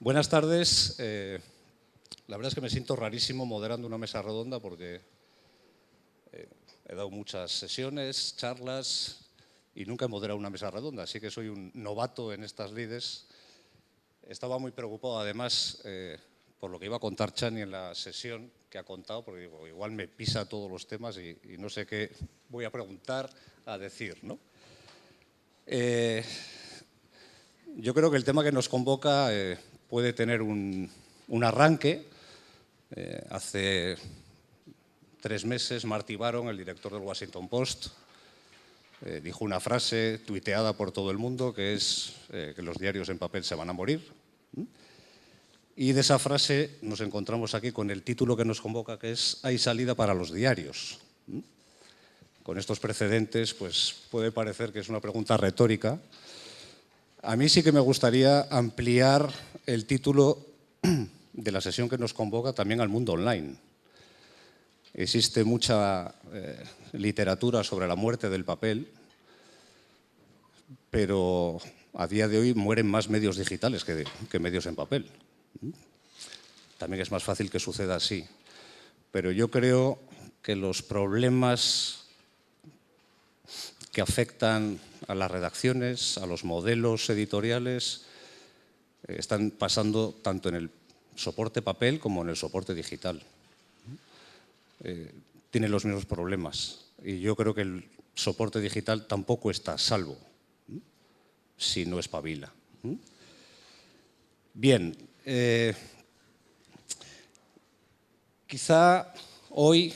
Buenas tardes. La verdad es que me siento rarísimo moderando una mesa redonda porque he dado muchas sesiones, charlas y nunca he moderado una mesa redonda, así que soy un novato en estas lides. Estaba muy preocupado además por lo que iba a contar Chani en la sesión que ha contado, porque digo, igual me pisa todos los temas y no sé qué voy a preguntar, a decir, ¿no? Yo creo que el tema que nos convoca puede tener un arranque. Hace 3 meses, Marty Baron, el director del Washington Post, dijo una frase tuiteada por todo el mundo que es que los diarios en papel se van a morir. Y de esa frase nos encontramos aquí con el título que nos convoca, que es «Hay salida para los diarios». Con estos precedentes, pues puede parecer que es una pregunta retórica. A mí sí que me gustaría ampliar el título de la sesión que nos convoca también al mundo online. Existe mucha literatura sobre la muerte del papel, pero a día de hoy mueren más medios digitales que medios en papel. También es más fácil que suceda así. Pero yo creo que los problemas que afectan a las redacciones, a los modelos editoriales, están pasando tanto en el soporte papel como en el soporte digital. Tienen los mismos problemas y yo creo que el soporte digital tampoco está a salvo si no espabila. Bien, quizá hoy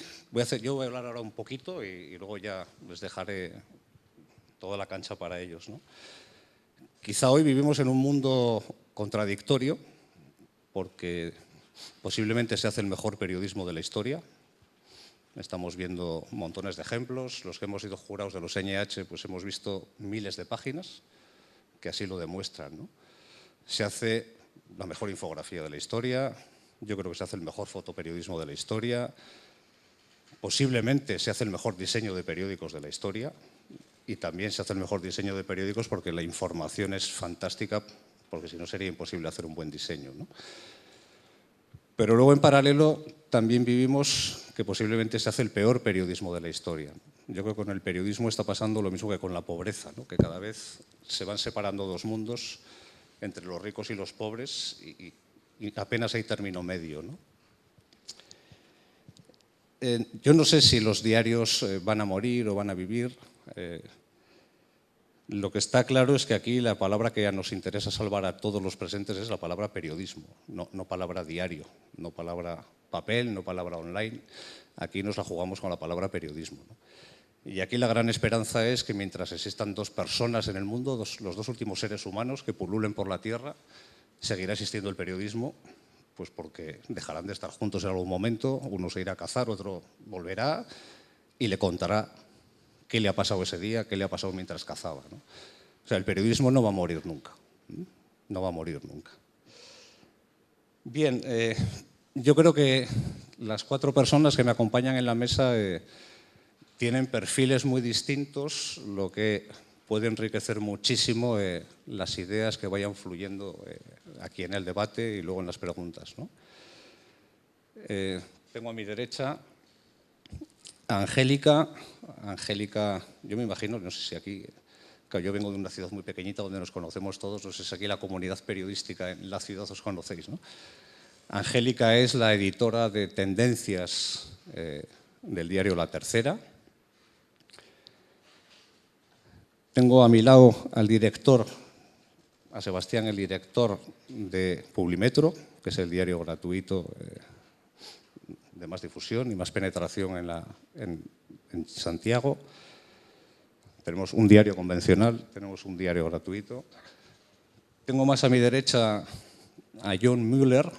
yo voy a hablar ahora un poquito y luego ya les dejaré toda la cancha para ellos, ¿no? Quizá hoy vivimos en un mundo contradictorio porque posiblemente se hace el mejor periodismo de la historia. Estamos viendo montones de ejemplos. Los que hemos sido jurados de los NH, pues hemos visto miles de páginas que así lo demuestran, ¿no? Se hace la mejor infografía de la historia. Yo creo que se hace el mejor fotoperiodismo de la historia. Posiblemente se hace el mejor diseño de periódicos de la historia. Y también se hace el mejor diseño de periódicos porque la información es fantástica, porque si no sería imposible hacer un buen diseño, ¿no? Pero luego, en paralelo, también vivimos que posiblemente se hace el peor periodismo de la historia. Yo creo que con el periodismo está pasando lo mismo que con la pobreza, ¿no? Que cada vez se van separando dos mundos entre los ricos y los pobres y apenas hay término medio, ¿no? Yo no sé si los diarios van a morir o van a vivir. Lo que está claro es que aquí la palabra que nos interesa salvar a todos los presentes es la palabra periodismo, no palabra diario, no palabra papel, no palabra online. Aquí nos la jugamos con la palabra periodismo, ¿no? Y aquí la gran esperanza es que mientras existan dos personas en el mundo, los dos últimos seres humanos que pululen por la Tierra, seguirá existiendo el periodismo, pues porque dejarán de estar juntos en algún momento, uno se irá a cazar, otro volverá y le contará qué le ha pasado ese día, qué le ha pasado mientras cazaba, ¿no? O sea, el periodismo no va a morir nunca, no va a morir nunca. Bien, yo creo que las 4 personas que me acompañan en la mesa tienen perfiles muy distintos, lo que puede enriquecer muchísimo las ideas que vayan fluyendo aquí en el debate y luego en las preguntas, ¿no? Tengo a mi derecha a Angélica. Angélica, yo me imagino, no sé si aquí, yo vengo de una ciudad muy pequeñita donde nos conocemos todos, no sé si aquí la comunidad periodística en la ciudad os conocéis, ¿no? Angélica es la editora de tendencias del diario La Tercera. Tengo a mi lado al director, a Sebastián, el director de Publimetro, que es el diario gratuito de más difusión y más penetración en Santiago. Tenemos un diario convencional, tenemos un diario gratuito. Tengo más a mi derecha a John Müller.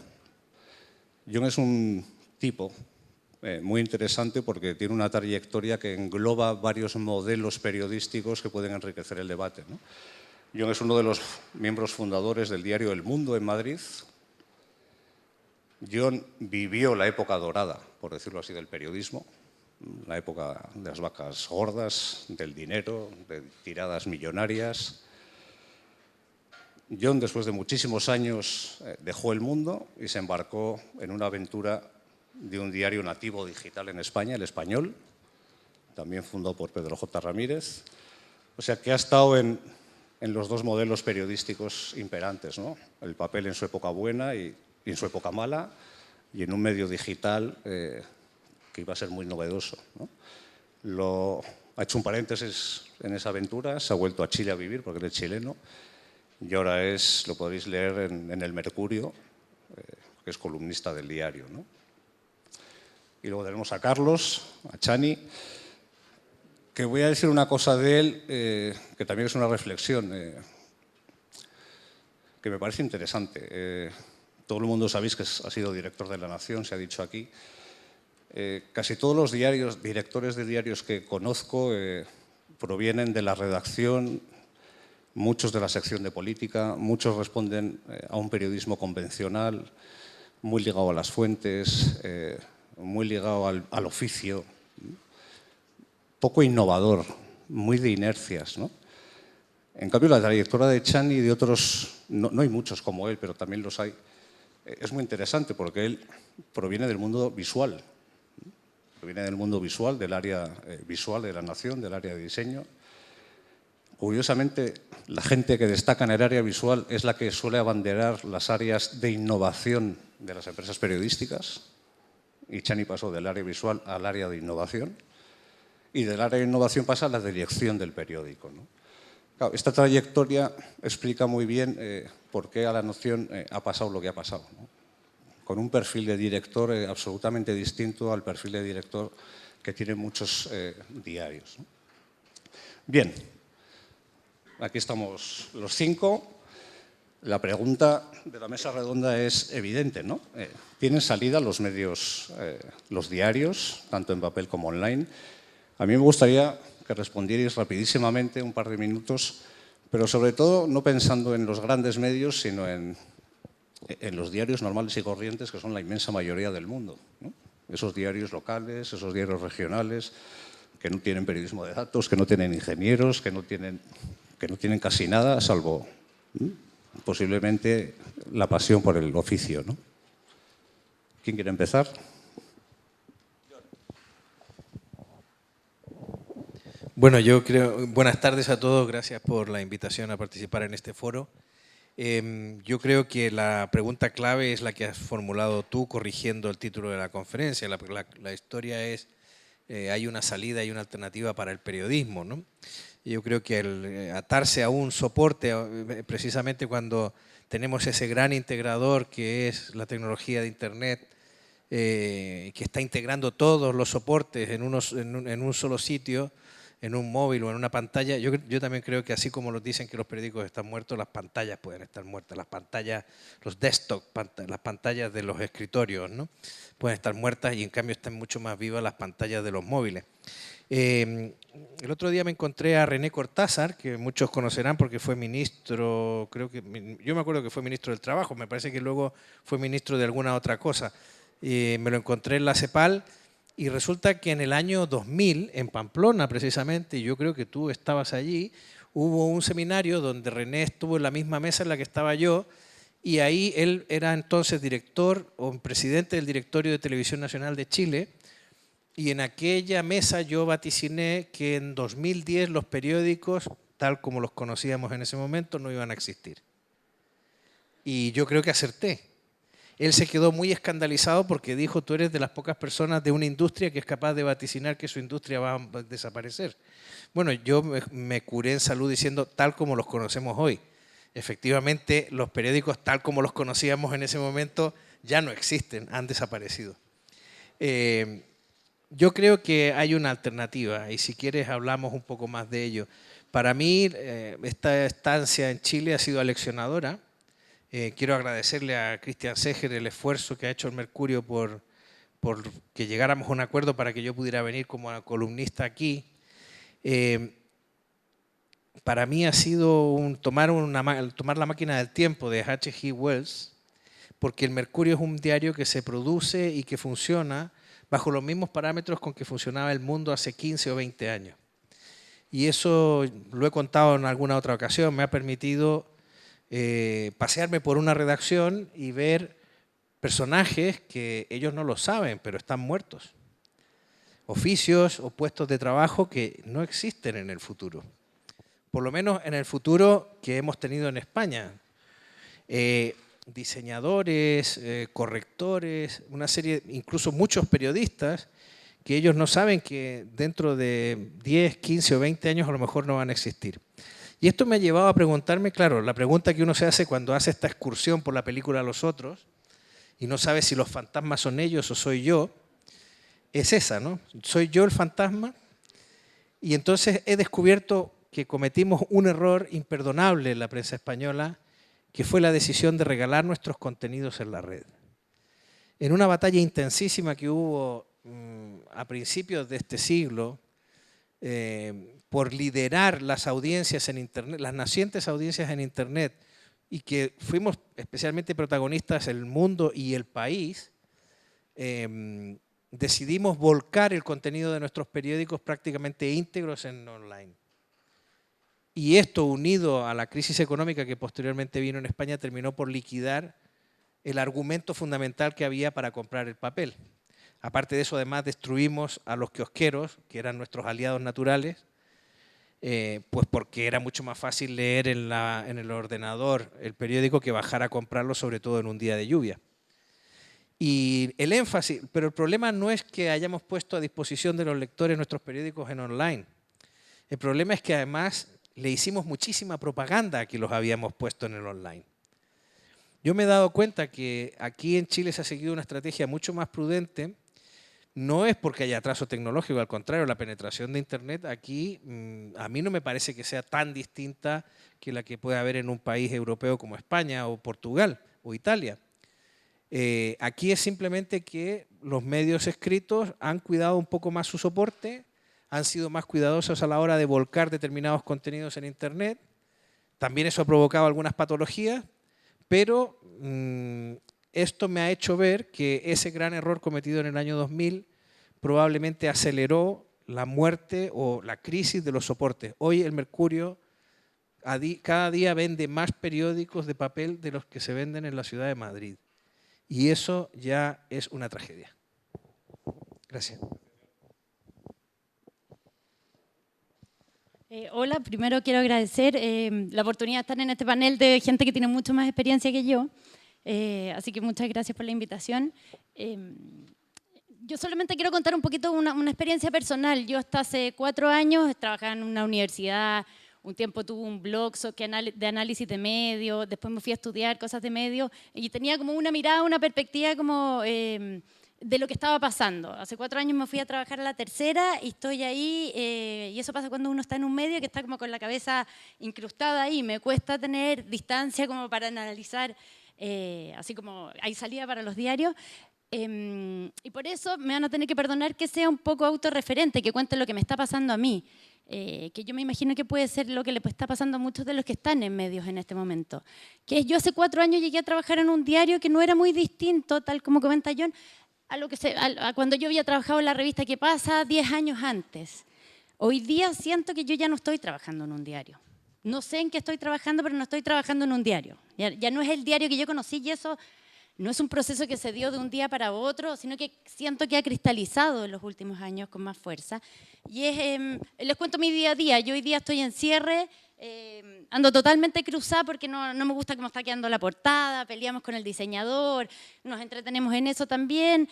John es un tipo muy interesante porque tiene una trayectoria que engloba varios modelos periodísticos que pueden enriquecer el debate, ¿no? John es uno de los miembros fundadores del diario El Mundo en Madrid. John vivió la época dorada, por decirlo así, del periodismo, la época de las vacas gordas, del dinero, de tiradas millonarias. John, después de muchísimos años, dejó el mundo y se embarcó en una aventura de un diario nativo digital en España, El Español, también fundado por Pedro J. Ramírez. O sea, que ha estado en los dos modelos periodísticos imperantes, ¿no? El papel en su época buena y en su época mala, y en un medio digital que iba a ser muy novedoso, ¿no? Ha hecho un paréntesis en esa aventura, se ha vuelto a Chile a vivir porque él es chileno, y ahora lo podréis leer en El Mercurio, que es columnista del diario, ¿no? Y luego tenemos a Carlos, a Chani, que voy a decir una cosa de él, que también es una reflexión, que me parece interesante. Todo el mundo sabéis que ha sido director de La Nación, se ha dicho aquí. Casi todos los directores de diarios que conozco provienen de la redacción, muchos de la sección de política, muchos responden a un periodismo convencional, muy ligado a las fuentes, muy ligado al oficio, poco innovador, muy de inercias, ¿no? En cambio, la trayectoria de Chani y de otros, no hay muchos como él, pero también los hay, es muy interesante porque él proviene del mundo visual, proviene del mundo visual, del área visual de La Nación, del área de diseño. Curiosamente, la gente que destaca en el área visual es la que suele abanderar las áreas de innovación de las empresas periodísticas, y Chani pasó del área visual al área de innovación, y del área de innovación pasa a la dirección del periódico, ¿no? Claro, esta trayectoria explica muy bien por qué a La Nación ha pasado lo que ha pasado, ¿no? Con un perfil de director absolutamente distinto al perfil de director que tienen muchos diarios, ¿no? Bien, aquí estamos los 5. La pregunta de la mesa redonda es evidente, ¿no? ¿Tienen salida los medios, los diarios, tanto en papel como online? A mí me gustaría que respondierais rapidísimamente, un par de minutos, pero sobre todo no pensando en los grandes medios, sino en los diarios normales y corrientes, que son la inmensa mayoría del mundo, ¿no? Esos diarios locales, esos diarios regionales, que no tienen periodismo de datos, que no tienen ingenieros, que no tienen casi nada, salvo posiblemente la pasión por el oficio, ¿no? ¿Quién quiere empezar? Bueno, yo creo, buenas tardes a todos, gracias por la invitación a participar en este foro. Yo creo que la pregunta clave es la que has formulado tú, corrigiendo el título de la conferencia. La historia es, hay una salida y una alternativa para el periodismo, ¿no? Yo creo que el atarse a un soporte, precisamente cuando tenemos ese gran integrador que es la tecnología de Internet, que está integrando todos los soportes en un solo sitio, en un móvil o en una pantalla. Yo también creo que así como nos dicen que los periódicos están muertos, las pantallas pueden estar muertas. Las pantallas, los desktop, las pantallas de los escritorios, ¿no? Pueden estar muertas y en cambio están mucho más vivas las pantallas de los móviles. El otro día me encontré a René Cortázar, que muchos conocerán porque fue ministro, yo me acuerdo que fue ministro del Trabajo, me parece que luego fue ministro de alguna otra cosa. Me lo encontré en la CEPAL. Y resulta que en el año 2000, en Pamplona precisamente, y yo creo que tú estabas allí, hubo un seminario donde René estuvo en la misma mesa en la que estaba yo, y ahí él era entonces director o presidente del Directorio de Televisión Nacional de Chile, y en aquella mesa yo vaticiné que en 2010 los periódicos, tal como los conocíamos en ese momento, no iban a existir. Y yo creo que acerté. Él se quedó muy escandalizado porque dijo, tú eres de las pocas personas de una industria que es capaz de vaticinar que su industria va a desaparecer. Bueno, yo me curé en salud diciendo tal como los conocemos hoy. Efectivamente, los periódicos tal como los conocíamos en ese momento ya no existen, han desaparecido. Yo creo que hay una alternativa y si quieres hablamos un poco más de ello. Para mí, esta estancia en Chile ha sido aleccionadora. Quiero agradecerle a Cristian Seger el esfuerzo que ha hecho el Mercurio por que llegáramos a un acuerdo para que yo pudiera venir como columnista aquí. Para mí ha sido tomar la máquina del tiempo de H.G. Wells, porque el Mercurio es un diario que se produce y que funciona bajo los mismos parámetros con que funcionaba el mundo hace 15 o 20 años. Y eso lo he contado en alguna otra ocasión, me ha permitido pasearme por una redacción y ver personajes que ellos no lo saben, pero están muertos. Oficios o puestos de trabajo que no existen en el futuro. Por lo menos en el futuro que hemos tenido en España. Diseñadores, correctores, una serie, incluso muchos periodistas, que ellos no saben que dentro de 10, 15 o 20 años a lo mejor no van a existir. Y esto me ha llevado a preguntarme, claro, la pregunta que uno se hace cuando hace esta excursión por la película Los Otros y no sabe si los fantasmas son ellos o soy yo, es esa, ¿no? ¿Soy yo el fantasma? Y entonces he descubierto que cometimos un error imperdonable en la prensa española, que fue la decisión de regalar nuestros contenidos en la red. En una batalla intensísima que hubo a principios de este siglo, por liderar las audiencias en Internet, las nacientes audiencias en Internet, y que fuimos especialmente protagonistas el mundo y el país, decidimos volcar el contenido de nuestros periódicos prácticamente íntegros en online. Y esto, unido a la crisis económica que posteriormente vino en España, terminó por liquidar el argumento fundamental que había para comprar el papel. Aparte de eso, además, destruimos a los kiosqueros, que eran nuestros aliados naturales, pues porque era mucho más fácil leer en el ordenador el periódico que bajar a comprarlo, sobre todo en un día de lluvia. Y el énfasis, pero el problema no es que hayamos puesto a disposición de los lectores nuestros periódicos en online. El problema es que además le hicimos muchísima propaganda a que los habíamos puesto en el online. Yo me he dado cuenta que aquí en Chile se ha seguido una estrategia mucho más prudente. No es porque haya atraso tecnológico, al contrario, la penetración de Internet aquí a mí no me parece que sea tan distinta que la que puede haber en un país europeo como España o Portugal o Italia. Aquí es simplemente que los medios escritos han cuidado un poco más su soporte, han sido más cuidadosos a la hora de volcar determinados contenidos en Internet. También eso ha provocado algunas patologías, pero esto me ha hecho ver que ese gran error cometido en el año 2000 probablemente aceleró la muerte o la crisis de los soportes. Hoy el Mercurio cada día vende más periódicos de papel de los que se venden en la ciudad de Madrid. Y eso ya es una tragedia. Gracias. Hola, primero quiero agradecer la oportunidad de estar en este panel de gente que tiene mucho más experiencia que yo. Así que muchas gracias por la invitación. Yo solamente quiero contar un poquito una experiencia personal. Yo hasta hace 4 años trabajaba en una universidad, un tiempo tuve un blog de análisis de medios, después me fui a estudiar cosas de medios y tenía como una mirada, una perspectiva como de lo que estaba pasando. Hace 4 años me fui a trabajar a la Tercera y estoy ahí, y eso pasa cuando uno está en un medio que está como con la cabeza incrustada ahí. Me cuesta tener distancia como para analizar, así como hay salida para los diarios. Y por eso me van a tener que perdonar que sea un poco autorreferente, que cuente lo que me está pasando a mí. Que yo me imagino que puede ser lo que le está pasando a muchos de los que están en medios en este momento. Que yo hace 4 años llegué a trabajar en un diario que no era muy distinto, tal como comenta John, a cuando yo había trabajado en la revista ¿Qué pasa? 10 años antes. Hoy día siento que yo ya no estoy trabajando en un diario. No sé en qué estoy trabajando, pero no estoy trabajando en un diario. Ya no es el diario que yo conocí y eso no es un proceso que se dio de un día para otro, sino que siento que ha cristalizado en los últimos años con más fuerza. Y les cuento mi día a día. Yo hoy día estoy en cierre, ando totalmente cruzada porque no me gusta cómo está quedando la portada, peleamos con el diseñador, nos entretenemos en eso también,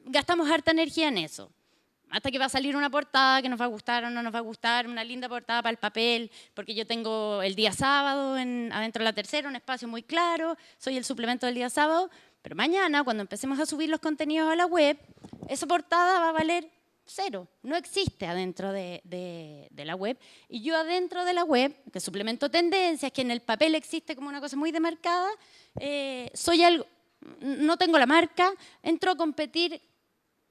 gastamos harta energía en eso. Hasta que va a salir una portada que nos va a gustar o no nos va a gustar, una linda portada para el papel, porque yo tengo el día sábado adentro de la Tercera, un espacio muy claro, soy el suplemento del día sábado, pero mañana, cuando empecemos a subir los contenidos a la web, esa portada va a valer 0, no existe adentro de la web. Y yo adentro de la web, que suplemento tendencias, que en el papel existe como una cosa muy demarcada, no tengo la marca, entro a competir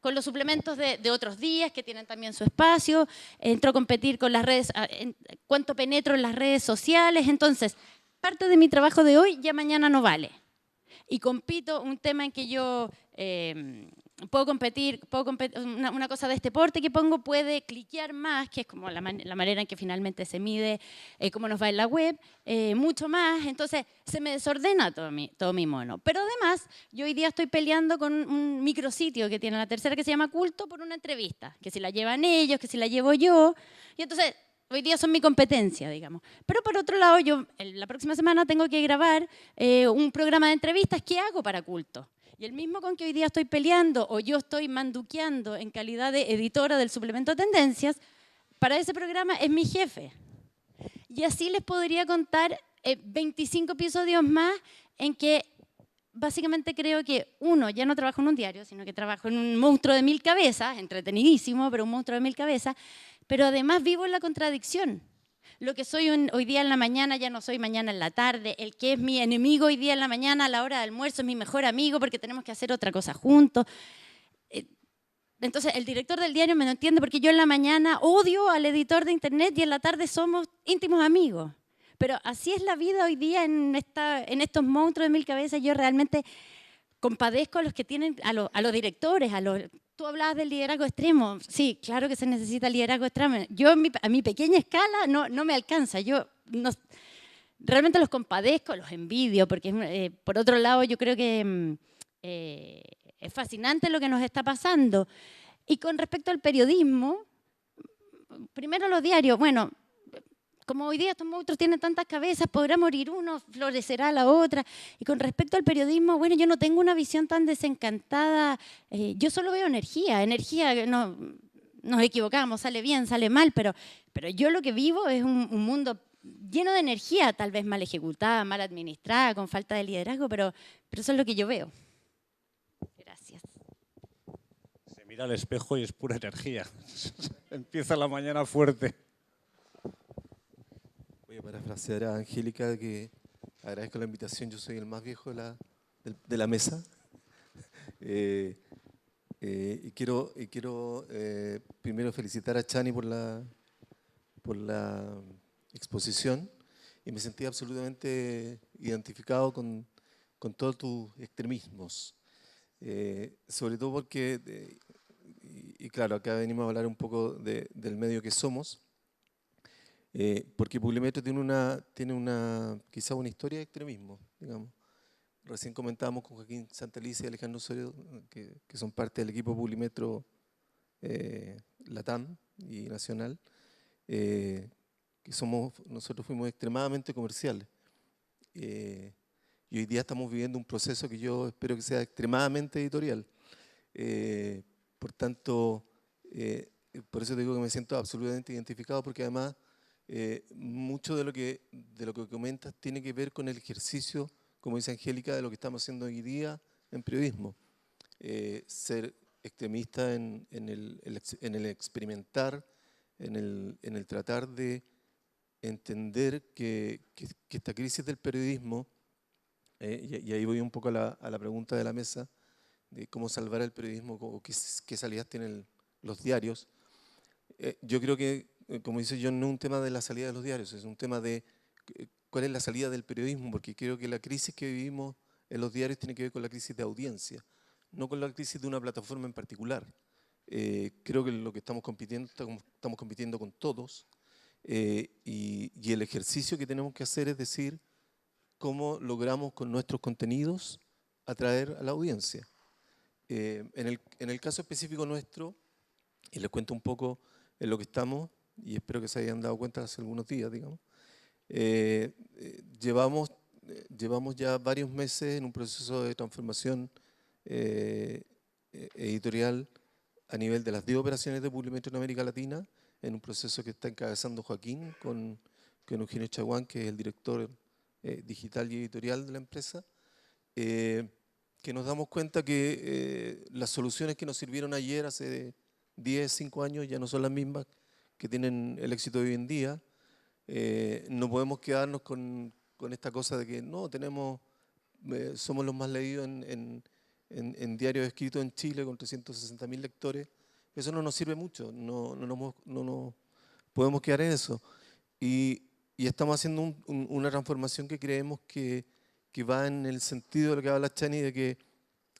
con los suplementos de otros días que tienen también su espacio, entro a competir con las redes, cuánto penetro en las redes sociales. Entonces, parte de mi trabajo de hoy ya mañana no vale. Y compito un tema en que yo una cosa de este porte que pongo puede cliquear más, que es como la manera en que finalmente se mide cómo nos va en la web, mucho más, entonces se me desordena todo mi mono. Pero además, yo hoy día estoy peleando con un micrositio que tiene La Tercera que se llama Culto por una entrevista, que si la llevan ellos, que si la llevo yo, y entonces hoy día son mi competencia, digamos. Pero por otro lado, yo la próxima semana tengo que grabar un programa de entrevistas que hago para Culto. Y el mismo con que hoy día estoy peleando o yo estoy manduqueando en calidad de editora del suplemento Tendencias, para ese programa es mi jefe. Y así les podría contar 25 episodios más en que básicamente creo que uno, ya no trabajo en un diario, sino que trabajo en un monstruo de 1000 cabezas, entretenidísimo, pero un monstruo de 1000 cabezas, pero además vivo en la contradicción. Lo que soy hoy día en la mañana ya no soy mañana en la tarde. El que es mi enemigo hoy día en la mañana a la hora de almuerzo es mi mejor amigo porque tenemos que hacer otra cosa juntos. Entonces el director del diario me lo entiende porque yo en la mañana odio al editor de internet y en la tarde somos íntimos amigos. Pero así es la vida hoy día en estos monstruos de 1000 cabezas. Yo realmente compadezco a los que tienen, a los directores, Tú hablabas del liderazgo extremo. Sí, claro que se necesita liderazgo extremo. Yo a mi pequeña escala no me alcanza. Yo realmente los compadezco, los envidio, porque por otro lado yo creo que es fascinante lo que nos está pasando. Y con respecto al periodismo, primero los diarios, bueno, como hoy día estos monstruos tienen tantas cabezas, podrá morir uno, florecerá la otra. Y con respecto al periodismo, bueno, yo no tengo una visión tan desencantada. Yo solo veo energía, no, nos equivocamos, sale bien, sale mal, pero yo lo que vivo es un mundo lleno de energía, tal vez mal ejecutada, mal administrada, con falta de liderazgo, pero eso es lo que yo veo. Gracias. Se mira al espejo y es pura energía. Empieza la mañana fuerte. Voy a parafrasear a Angélica, que agradezco la invitación. Yo soy el más viejo de la mesa. Y quiero primero felicitar a Chani por la exposición, y me sentí absolutamente identificado con todos tus extremismos. Sobre todo porque, y claro, acá venimos a hablar un poco del medio que somos, porque Publimetro tiene quizá una historia de extremismo, digamos. Recién comentábamos con Joaquín Santelice y Alejandro Osorio, que son parte del equipo Publimetro Latam y Nacional, que nosotros fuimos extremadamente comerciales. Y hoy día estamos viviendo un proceso que yo espero que sea extremadamente editorial. Por tanto, por eso digo que me siento absolutamente identificado, porque además mucho de lo que comentas tiene que ver con el ejercicio, como dice Angélica, de lo que estamos haciendo hoy día en periodismo. Ser extremista en el experimentar, en el tratar de entender que esta crisis del periodismo, y ahí voy un poco a la pregunta de la mesa, de cómo salvar el periodismo, o qué salidas tienen los diarios. Yo creo que, como dice John, no es un tema de la salida de los diarios, es un tema de cuál es la salida del periodismo, porque creo que la crisis que vivimos en los diarios tiene que ver con la crisis de audiencia, no con la crisis de una plataforma en particular. Creo que lo que estamos compitiendo con todos, y el ejercicio que tenemos que hacer es decir cómo logramos con nuestros contenidos atraer a la audiencia. En el caso específico nuestro, y les cuento un poco en lo que estamos, y espero que se hayan dado cuenta hace algunos días, digamos. Llevamos ya varios meses en un proceso de transformación editorial a nivel de las 10 operaciones de Publimetro en América Latina, en un proceso que está encabezando Joaquín con Eugenio Chaguán, que es el director digital y editorial de la empresa, que nos damos cuenta que las soluciones que nos sirvieron ayer, hace 10, 5 años, ya no son las mismas que tienen el éxito de hoy en día. No podemos quedarnos con esta cosa de que no, somos los más leídos en diarios escritos en Chile con 360.000 lectores. Eso no nos sirve mucho, no nos podemos quedar en eso. Y estamos haciendo una transformación que creemos que va en el sentido de lo que habla Chani, de que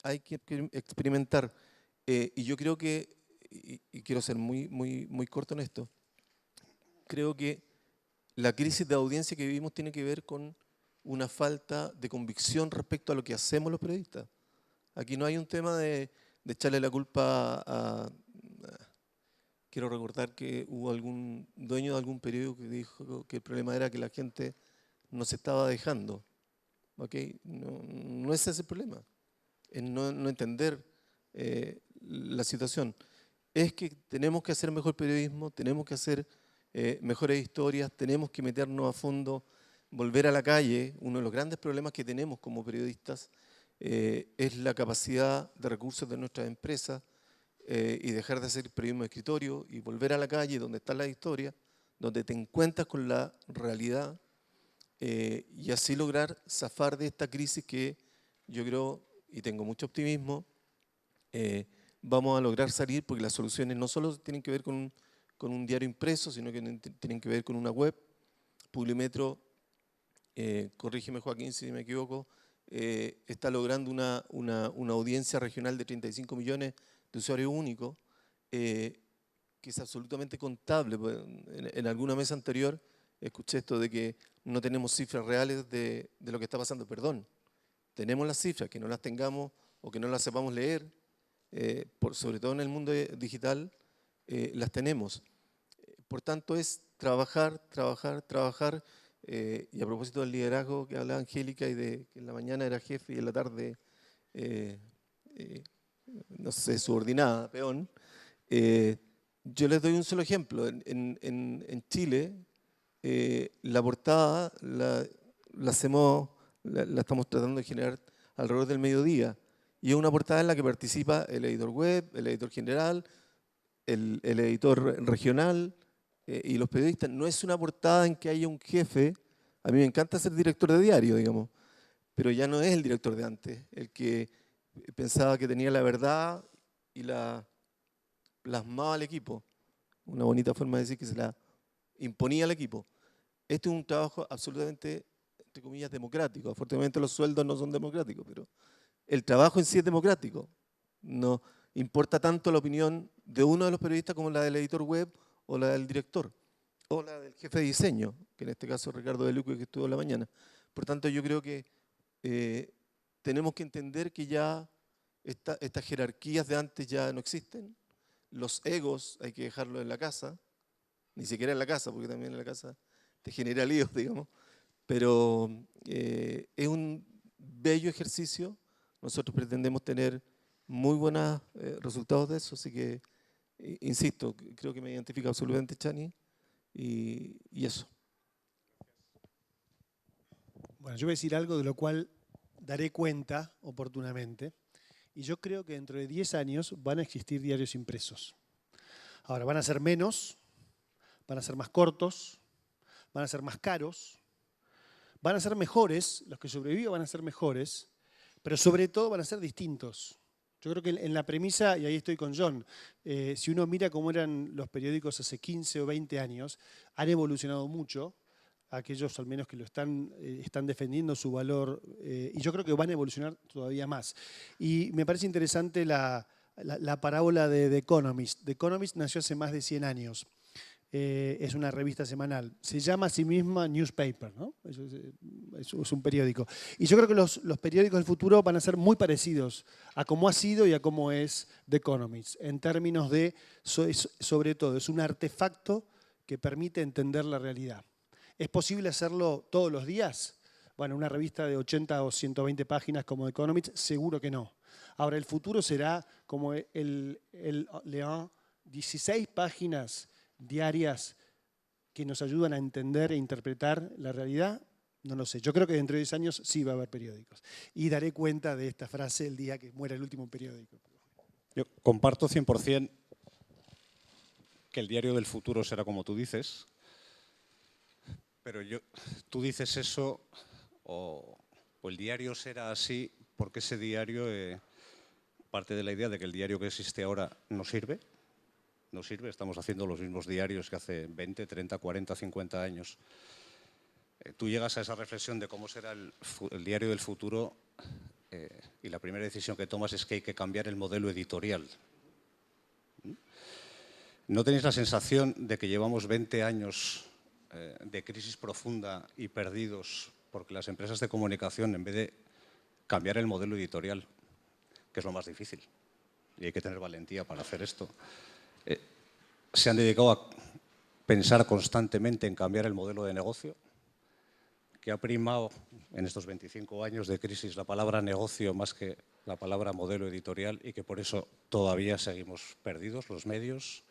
hay que experimentar. Y yo creo que, y quiero ser muy corto en esto, creo que la crisis de audiencia que vivimos tiene que ver con una falta de convicción respecto a lo que hacemos los periodistas. Aquí no hay un tema de echarle la culpa a... Quiero recordar que hubo algún dueño de algún periódico que dijo que el problema era que la gente no se estaba dejando. ¿Okay? No ese es el problema. Es no entender la situación. Es que tenemos que hacer mejor periodismo, tenemos que hacer mejores historias, tenemos que meternos a fondo, volver a la calle. Uno de los grandes problemas que tenemos como periodistas es la capacidad de recursos de nuestras empresas y dejar de hacer periodismo de escritorio y volver a la calle donde está la historia, donde te encuentras con la realidad y así lograr zafar de esta crisis que yo creo, y tengo mucho optimismo, vamos a lograr salir porque las soluciones no solo tienen que ver con un diario impreso, sino que tienen que ver con una web. Publimetro, corrígeme Joaquín si me equivoco, está logrando una audiencia regional de 35 millones de usuarios únicos, que es absolutamente contable. En alguna mesa anterior escuché esto de que no tenemos cifras reales de lo que está pasando. Perdón, tenemos las cifras, que no las tengamos o que no las sepamos leer, sobre todo en el mundo digital, las tenemos. Por tanto, es trabajar, trabajar, trabajar. Y a propósito del liderazgo que hablaba Angélica y de que en la mañana era jefe y en la tarde, no sé, subordinada, peón, yo les doy un solo ejemplo. En Chile, la portada la estamos tratando de generar alrededor del mediodía. Y es una portada en la que participa el editor web, el editor general, el editor regional y los periodistas. No es una portada en que haya un jefe. A mí me encanta ser director de diario, digamos, pero ya no es el director de antes, el que pensaba que tenía la verdad y la plasmaba al equipo. Una bonita forma de decir que se la imponía al equipo. Este es un trabajo absolutamente, entre comillas, democrático. Afortunadamente los sueldos no son democráticos, pero el trabajo en sí es democrático. No importa tanto la opinión de uno de los periodistas como la del editor web o la del director o la del jefe de diseño, que en este caso es Ricardo De Luque, que estuvo en la mañana. Por tanto, yo creo que tenemos que entender que ya estas jerarquías de antes ya no existen. Los egos hay que dejarlos en la casa, ni siquiera en la casa, porque también en la casa te genera líos, digamos. Pero es un bello ejercicio. Nosotros pretendemos tener muy buenos resultados de eso, así que, insisto, creo que me identifica absolutamente Chani y eso. Bueno, yo voy a decir algo de lo cual daré cuenta oportunamente, y yo creo que dentro de 10 años van a existir diarios impresos. Ahora, van a ser menos, van a ser más cortos, van a ser más caros, van a ser mejores, los que sobrevivan van a ser mejores, pero sobre todo van a ser distintos. Yo creo que en la premisa, y ahí estoy con John, si uno mira cómo eran los periódicos hace 15 o 20 años, han evolucionado mucho, aquellos al menos que lo están defendiendo su valor, y yo creo que van a evolucionar todavía más. Y me parece interesante la parábola de The Economist. The Economist nació hace más de 100 años. Es una revista semanal. Se llama a sí misma Newspaper, ¿no? Es un periódico. Y yo creo que los periódicos del futuro van a ser muy parecidos a cómo ha sido y a cómo es The Economist, en términos de, sobre todo, es un artefacto que permite entender la realidad. ¿Es posible hacerlo todos los días? Bueno, una revista de 80 o 120 páginas como The Economist, seguro que no. Ahora, el futuro será como el León, 16 páginas diarias que nos ayudan a entender e interpretar la realidad. No lo sé. Yo creo que dentro de 10 años sí va a haber periódicos. Y daré cuenta de esta frase el día que muera el último periódico. Yo comparto 100% que el diario del futuro será como tú dices, pero tú dices eso o el diario será así porque ese diario parte de la idea de que el diario que existe ahora no sirve. No sirve, estamos haciendo los mismos diarios que hace 20, 30, 40, 50 años. Tú llegas a esa reflexión de cómo será el diario del futuro y la primera decisión que tomas es que hay que cambiar el modelo editorial ¿No tenéis la sensación de que llevamos 20 años de crisis profunda y perdidos porque las empresas de comunicación, en vez de cambiar el modelo editorial, que es lo más difícil, y hay que tener valentía para hacer esto, se han dedicado a pensar constantemente en cambiar el modelo de negocio, que ha primado en estos 25 años de crisis la palabra negocio más que la palabra modelo editorial y que por eso todavía seguimos perdidos los medios?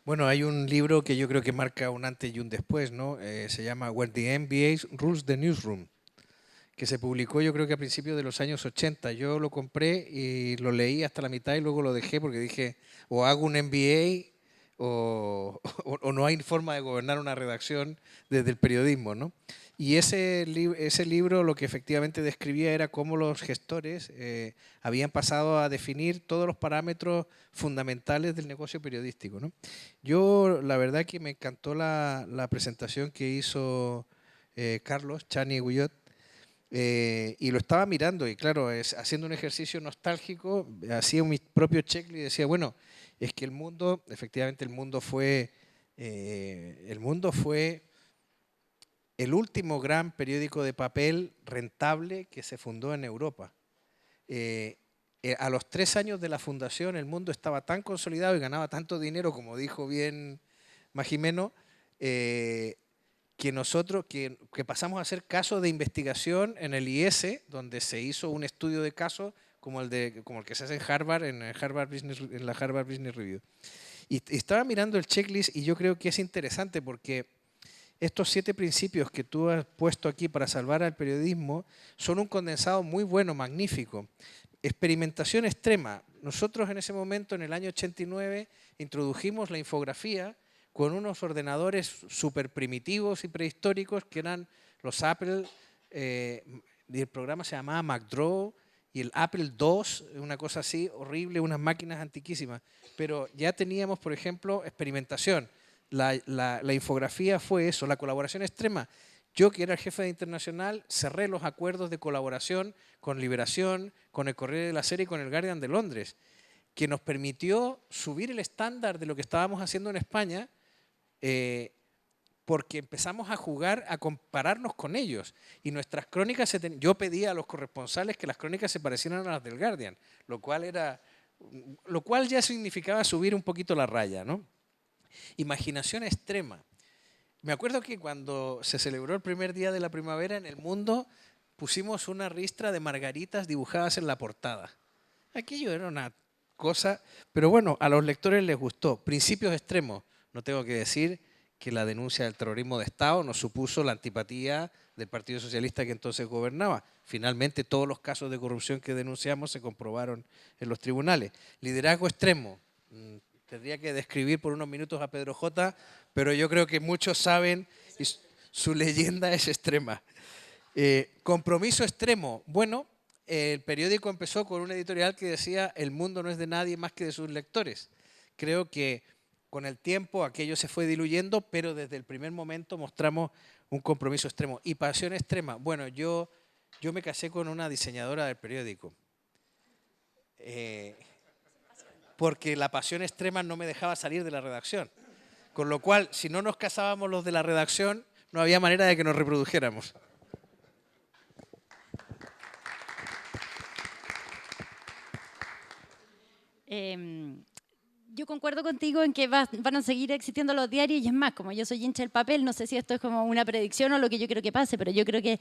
Bueno, hay un libro que yo creo que marca un antes y un después, ¿no? Se llama When the MBA Rules the Newsroom, que se publicó yo creo que a principios de los años 80. Yo lo compré y lo leí hasta la mitad y luego lo dejé porque dije, o hago un MBA o no hay forma de gobernar una redacción desde el periodismo, ¿no? Y ese libro lo que efectivamente describía era cómo los gestores habían pasado a definir todos los parámetros fundamentales del negocio periodístico, ¿no? Yo, la verdad que me encantó la presentación que hizo Carlos Chani Guyot, y lo estaba mirando y claro, haciendo un ejercicio nostálgico, hacía mi propio checklist y decía, bueno, es que el mundo, efectivamente el mundo fue el último gran periódico de papel rentable que se fundó en Europa. A los 3 años de la fundación el mundo estaba tan consolidado y ganaba tanto dinero, como dijo bien Magimeno, que nosotros que pasamos a hacer casos de investigación en el IS, donde se hizo un estudio de casos como el que se hace en Harvard, en la Harvard Business Review. Y estaba mirando el checklist y yo creo que es interesante porque estos 7 principios que tú has puesto aquí para salvar al periodismo son un condensado muy bueno, magnífico. Experimentación extrema. Nosotros en ese momento, en el año 89, introdujimos la infografía con unos ordenadores súper primitivos y prehistóricos que eran los Apple, y el programa se llamaba MacDraw, y el Apple II, una cosa así horrible, unas máquinas antiquísimas. Pero ya teníamos, por ejemplo, experimentación. La infografía fue eso, la colaboración extrema. Yo, que era el jefe de Internacional, cerré los acuerdos de colaboración con Liberación, con el Corriere della Sera y con el Guardian de Londres, que nos permitió subir el estándar de lo que estábamos haciendo en España, porque empezamos a jugar, a compararnos con ellos. Y nuestras crónicas, yo pedía a los corresponsales que las crónicas se parecieran a las del Guardian, lo cual ya significaba subir un poquito la raya, ¿no? Imaginación extrema. Me acuerdo que cuando se celebró el primer día de la primavera en El Mundo, pusimos una ristra de margaritas dibujadas en la portada. Aquello era una cosa, pero bueno, a los lectores les gustó. Principios extremos. No tengo que decir que la denuncia del terrorismo de Estado nos supuso la antipatía del Partido Socialista que entonces gobernaba. Finalmente, todos los casos de corrupción que denunciamos se comprobaron en los tribunales. Liderazgo extremo. Tendría que describir por unos minutos a Pedro J, pero yo creo que muchos saben y su leyenda es extrema. Compromiso extremo. Bueno, el periódico empezó con una editorial que decía el mundo no es de nadie más que de sus lectores. Creo que con el tiempo aquello se fue diluyendo, pero desde el primer momento mostramos un compromiso extremo. Y pasión extrema. Bueno, yo me casé con una diseñadora del periódico. Porque la pasión extrema no me dejaba salir de la redacción. Con lo cual, si no nos casábamos los de la redacción, no había manera de que nos reprodujéramos. Yo concuerdo contigo en que van a seguir existiendo los diarios y es más, como yo soy hincha del papel, no sé si esto es como una predicción o lo que yo creo que pase, pero yo creo que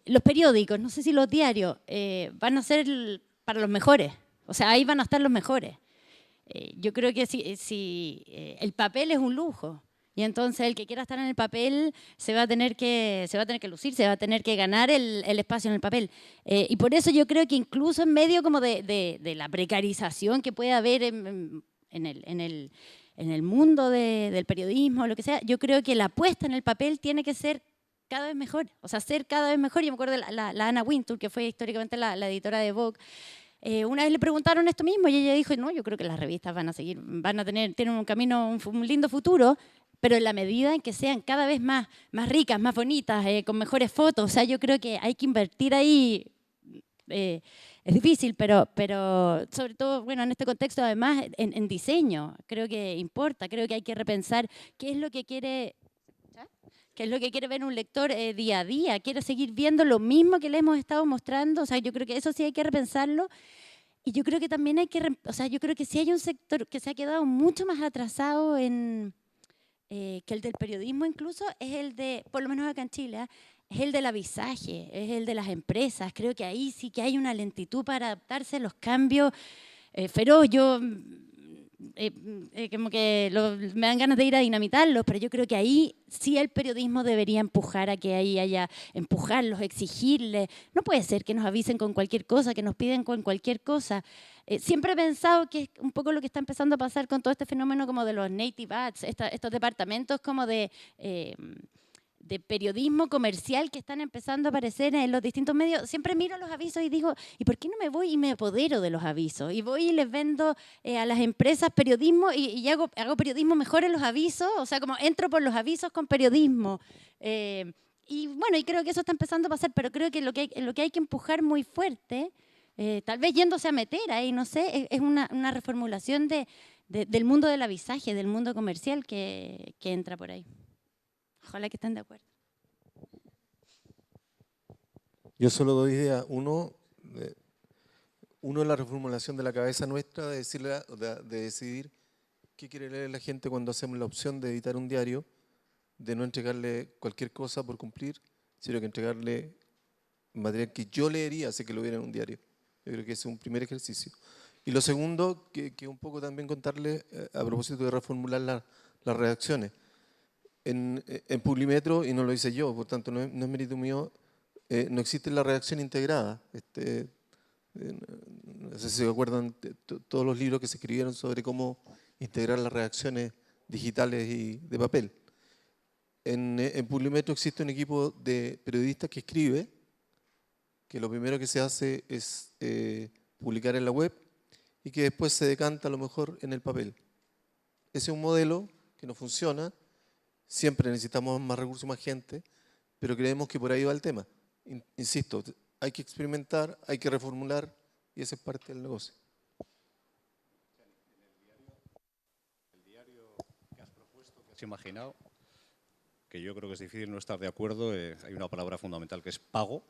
los periódicos, no sé si los diarios, van a ser para los mejores. O sea, ahí van a estar los mejores. Yo creo que si el papel es un lujo y entonces el que quiera estar en el papel se va a tener que lucir, se va a tener que ganar el espacio en el papel. Y por eso yo creo que incluso en medio como de la precarización que puede haber en el mundo del periodismo o lo que sea, yo creo que la apuesta en el papel tiene que ser cada vez mejor. O sea, ser cada vez mejor. Yo me acuerdo de la Anna Wintour, que fue históricamente la editora de Vogue. Una vez le preguntaron esto mismo y ella dijo, no, yo creo que las revistas van a tienen un camino, un lindo futuro, pero en la medida en que sean cada vez más ricas, más bonitas, con mejores fotos. O sea, yo creo que hay que invertir ahí es difícil, pero sobre todo, bueno, en este contexto además, en diseño, creo que importa, creo que hay que repensar qué es lo que quiere... ¿Qué es lo que quiere ver un lector día a día? ¿Quiere seguir viendo lo mismo que le hemos estado mostrando? O sea, yo creo que eso sí hay que repensarlo. Y yo creo que también hay que... O sea, yo creo que sí hay un sector que se ha quedado mucho más atrasado que el del periodismo incluso, es el de, por lo menos acá en Chile, es el del avisaje, es el de las empresas. Creo que ahí sí que hay una lentitud para adaptarse a los cambios feroz. Yo... como que me dan ganas de ir a dinamitarlos, pero yo creo que ahí sí el periodismo debería empujar a que ahí haya, empujarlos, exigirles. No puede ser que nos avisen con cualquier cosa, que nos piden con cualquier cosa. Siempre he pensado que es un poco lo que está empezando a pasar con todo este fenómeno como de los native ads, estos departamentos como de periodismo comercial que están empezando a aparecer en los distintos medios. Siempre miro los avisos y digo, ¿y por qué no me voy y me apodero de los avisos? Y voy y les vendo a las empresas periodismo y hago periodismo mejor en los avisos, o sea, como entro por los avisos con periodismo. Y bueno, y creo que eso está empezando a pasar, pero creo que lo que hay que empujar muy fuerte, tal vez yéndose a meter ahí, no sé, es una reformulación del mundo del avisaje, del mundo comercial que entra por ahí. Ojalá que estén de acuerdo. Yo solo doy idea. Uno es la reformulación de la cabeza nuestra de decidir qué quiere leer la gente cuando hacemos la opción de editar un diario, de no entregarle cualquier cosa por cumplir, sino que entregarle material que yo leería si que lo hubiera en un diario. Yo creo que ese es un primer ejercicio. Y lo segundo, que un poco también contarle a propósito de reformular las redacciones. En Publimetro, y no lo hice yo, por tanto no es mérito mío, no existe la redacción integrada. No sé si se acuerdan todos los libros que se escribieron sobre cómo integrar las redacciones digitales y de papel. En Publimetro existe un equipo de periodistas que escribe, que lo primero que se hace es publicar en la web y que después se decanta a lo mejor en el papel. Ese es un modelo que no funciona. Siempre necesitamos más recursos, más gente, pero creemos que por ahí va el tema. Insisto, hay que experimentar, hay que reformular y esa es parte del negocio. El diario que has propuesto, que has imaginado, que yo creo que es difícil no estar de acuerdo, hay una palabra fundamental que es pago.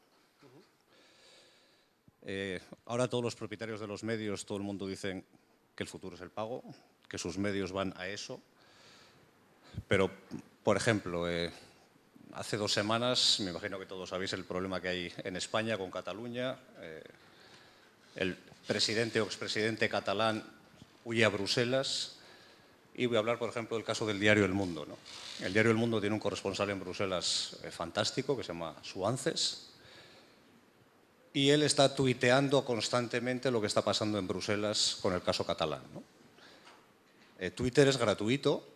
Ahora todos los propietarios de los medios, todo el mundo dicen que el futuro es el pago, que sus medios van a eso. Pero, por ejemplo, hace 2 semanas, me imagino que todos sabéis el problema que hay en España con Cataluña. El presidente o expresidente catalán huye a Bruselas. Y voy a hablar, por ejemplo, del caso del diario El Mundo, ¿no? El diario El Mundo tiene un corresponsal en Bruselas fantástico que se llama Suances. Y él está tuiteando constantemente lo que está pasando en Bruselas con el caso catalán, ¿no? Twitter es gratuito.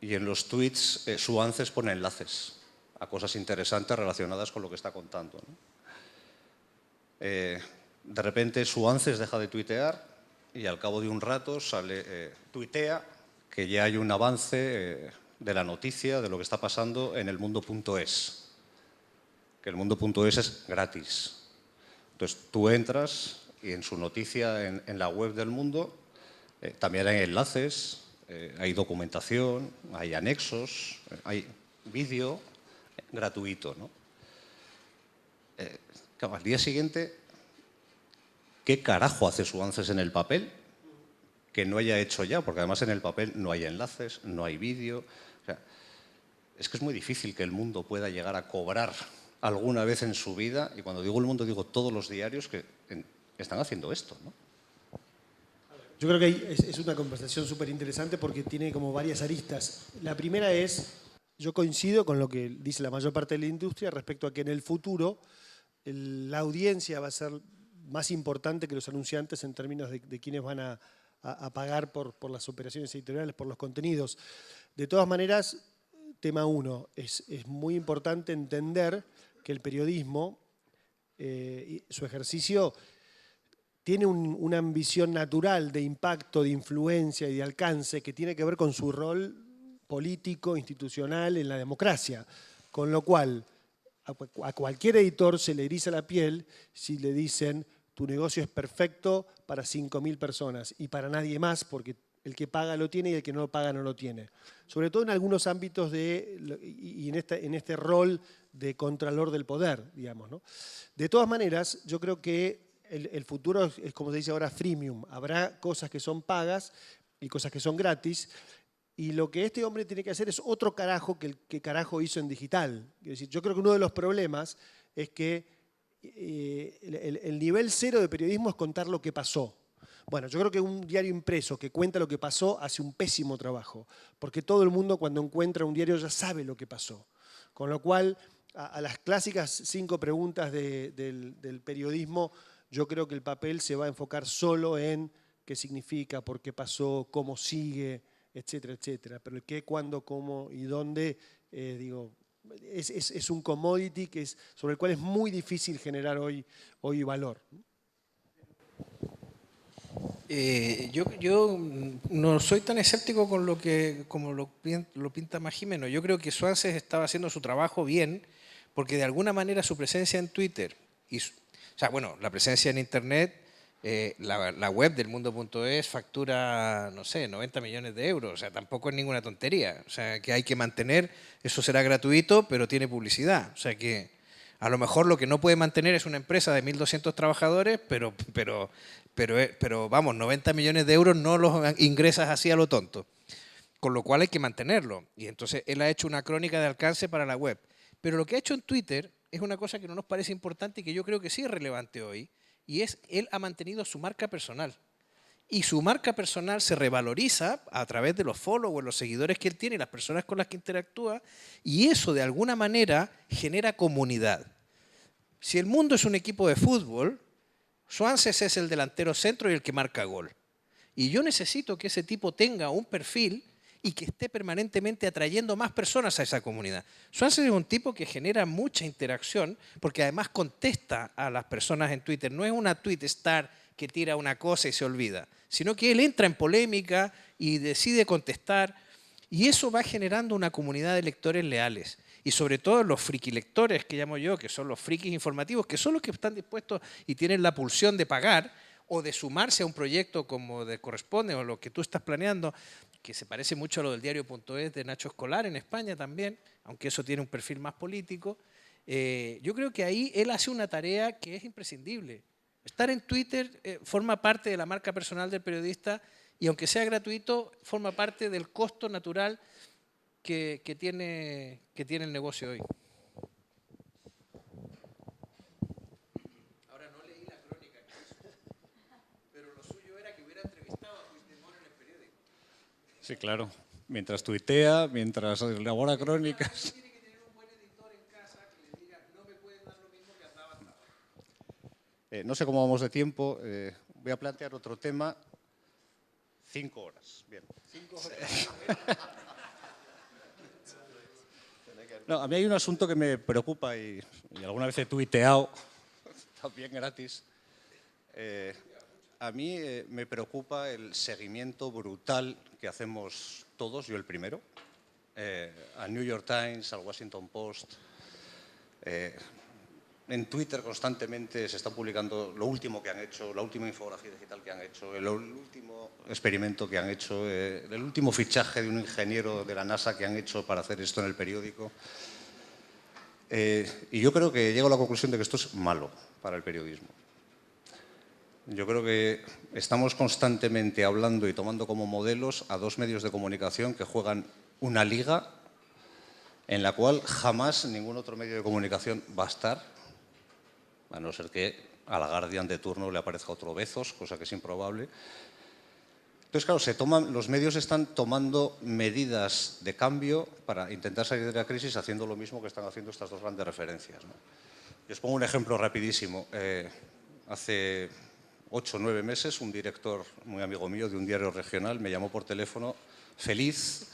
Y en los tweets Suances pone enlaces a cosas interesantes relacionadas con lo que está contando, ¿no? De repente Suances deja de tuitear y al cabo de un rato tuitea que ya hay un avance de la noticia, de lo que está pasando en elmundo.es. Que elmundo.es es gratis. Entonces tú entras y en su noticia en la web del Mundo también hay enlaces. Hay documentación, hay anexos, hay vídeo gratuito, ¿no? Claro, al día siguiente, ¿qué carajo hace Suances en el papel que no haya hecho ya? Porque además en el papel no hay enlaces, no hay vídeo. O sea, es que es muy difícil que El Mundo pueda llegar a cobrar alguna vez en su vida, y cuando digo El Mundo digo todos los diarios que están haciendo esto, ¿no? Yo creo que es una conversación súper interesante porque tiene como varias aristas. La primera es, yo coincido con lo que dice la mayor parte de la industria respecto a que en el futuro la audiencia va a ser más importante que los anunciantes en términos de quienes van a pagar por las operaciones editoriales, por los contenidos. De todas maneras, tema 1, es muy importante entender que el periodismo, su ejercicio, tiene una ambición natural de impacto, de influencia y de alcance que tiene que ver con su rol político, institucional en la democracia. Con lo cual, a cualquier editor se le eriza la piel si le dicen tu negocio es perfecto para 5.000 personas y para nadie más, porque el que paga lo tiene y el que no paga no lo tiene. Sobre todo en algunos ámbitos y en este rol de contralor del poder, digamos, ¿no? De todas maneras, yo creo que el futuro es como se dice ahora, freemium. Habrá cosas que son pagas y cosas que son gratis. Y lo que este hombre tiene que hacer es otro carajo que el que carajo hizo en digital. Es decir, yo creo que uno de los problemas es que el nivel cero de periodismo es contar lo que pasó. Bueno, yo creo que un diario impreso que cuenta lo que pasó hace un pésimo trabajo, porque todo el mundo cuando encuentra un diario ya sabe lo que pasó. Con lo cual, a las clásicas 5 preguntas del periodismo, yo creo que el papel se va a enfocar solo en qué significa, por qué pasó, cómo sigue, etcétera, etcétera. Pero el qué, cuándo, cómo y dónde, digo, es un commodity sobre el cual es muy difícil generar hoy valor. Yo no soy tan escéptico como lo pinta Magimeno. Yo creo que Swanses estaba haciendo su trabajo bien, porque de alguna manera su presencia en Twitter, la presencia en Internet, la web del mundo.es factura, no sé, 90 millones de euros. O sea, tampoco es ninguna tontería. O sea, que hay que mantener, eso será gratuito, pero tiene publicidad. O sea que a lo mejor lo que no puede mantener es una empresa de 1.200 trabajadores, pero vamos, 90 millones de euros no los ingresas así a lo tonto. Con lo cual hay que mantenerlo. Y entonces él ha hecho una crónica de alcance para la web. Pero lo que ha hecho en Twitter es una cosa que no nos parece importante y que yo creo que sí es relevante hoy. Y es, él ha mantenido su marca personal. Y su marca personal se revaloriza a través de los followers, los seguidores que él tiene y las personas con las que interactúa. Y eso, de alguna manera, genera comunidad. Si el mundo es un equipo de fútbol, Swanses es el delantero centro y el que marca gol. Y yo necesito que ese tipo tenga un perfil y que esté permanentemente atrayendo más personas a esa comunidad. Swanses es un tipo que genera mucha interacción porque además contesta a las personas en Twitter. No es una tweet star que tira una cosa y se olvida, sino que él entra en polémica y decide contestar, y eso va generando una comunidad de lectores leales. Y sobre todo los friki lectores, que llamo yo, que son los frikis informativos, que son los que están dispuestos y tienen la pulsión de pagar o de sumarse a un proyecto como de corresponde o lo que tú estás planeando, que se parece mucho a lo del diario.es de Nacho Escolar en España también, aunque eso tiene un perfil más político. Yo creo que ahí él hace una tarea que es imprescindible. Estar en Twitter forma parte de la marca personal del periodista y aunque sea gratuito, forma parte del costo natural que tiene el negocio hoy. Ahora no leí la crónica que hizo, pero lo suyo era que hubiera entrevistado a Puigdemont en el periódico. Sí, claro. Mientras tuitea, mientras elabora crónicas. Tiene que tener un buen editor en casa que le diga, no me puedes dar lo mismo que has dado hasta ahora. No sé cómo vamos de tiempo. Voy a plantear otro tema. 5 horas. Bien. 5 horas. No, a mí hay un asunto que me preocupa y alguna vez he tuiteado, también gratis. A mí me preocupa el seguimiento brutal que hacemos todos, yo el primero, al New York Times, al Washington Post. En Twitter constantemente se está publicando lo último que han hecho, la última infografía digital que han hecho, el último experimento que han hecho, el último fichaje de un ingeniero de la NASA que han hecho para hacer esto en el periódico. Y yo creo que llego a la conclusión de que esto es malo para el periodismo. Yo creo que estamos constantemente hablando y tomando como modelos a 2 medios de comunicación que juegan una liga en la cual jamás ningún otro medio de comunicación va a estar, a no ser que a la Guardian de turno le aparezca otro Bezos, cosa que es improbable. Entonces, claro, los medios están tomando medidas de cambio para intentar salir de la crisis haciendo lo mismo que están haciendo estas 2 grandes referencias, ¿no? Yo os pongo un ejemplo rapidísimo. Hace 8 o 9 meses, un director muy amigo mío de un diario regional me llamó por teléfono feliz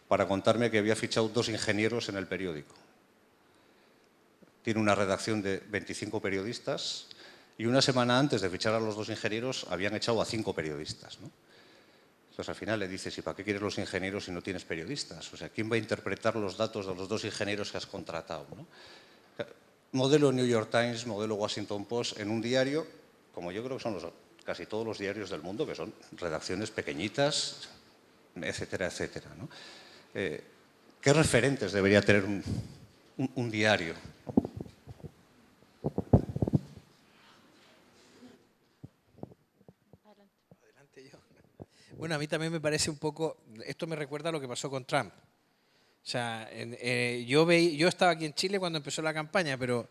para contarme que había fichado 2 ingenieros en el periódico. Tiene una redacción de 25 periodistas y una semana antes de fichar a los 2 ingenieros habían echado a 5 periodistas, ¿no? Entonces al final le dices, ¿y para qué quieres los ingenieros si no tienes periodistas? O sea, ¿quién va a interpretar los datos de los 2 ingenieros que has contratado, ¿no? Modelo New York Times, modelo Washington Post, en un diario como yo creo que son casi todos los diarios del mundo, que son redacciones pequeñitas, etcétera, etcétera, ¿no? ¿Qué referentes debería tener un diario? Bueno, a mí también me parece un poco, esto me recuerda a lo que pasó con Trump. O sea, yo estaba aquí en Chile cuando empezó la campaña, pero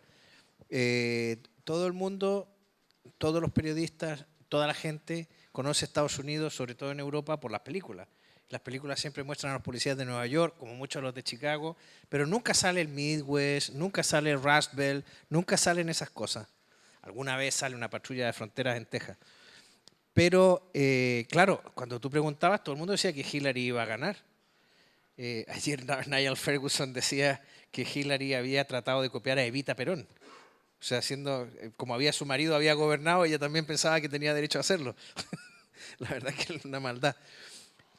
todo el mundo, todos los periodistas, toda la gente conoce Estados Unidos, sobre todo en Europa, por las películas. Las películas siempre muestran a los policías de Nueva York, como muchos los de Chicago, pero nunca sale el Midwest, nunca sale el Rust Belt, nunca salen esas cosas. Alguna vez sale una patrulla de fronteras en Texas. Pero, claro, cuando tú preguntabas, todo el mundo decía que Hillary iba a ganar. Ayer Niall Ferguson decía que Hillary había tratado de copiar a Evita Perón. O sea, como su marido había gobernado, ella también pensaba que tenía derecho a hacerlo. La verdad es que es una maldad.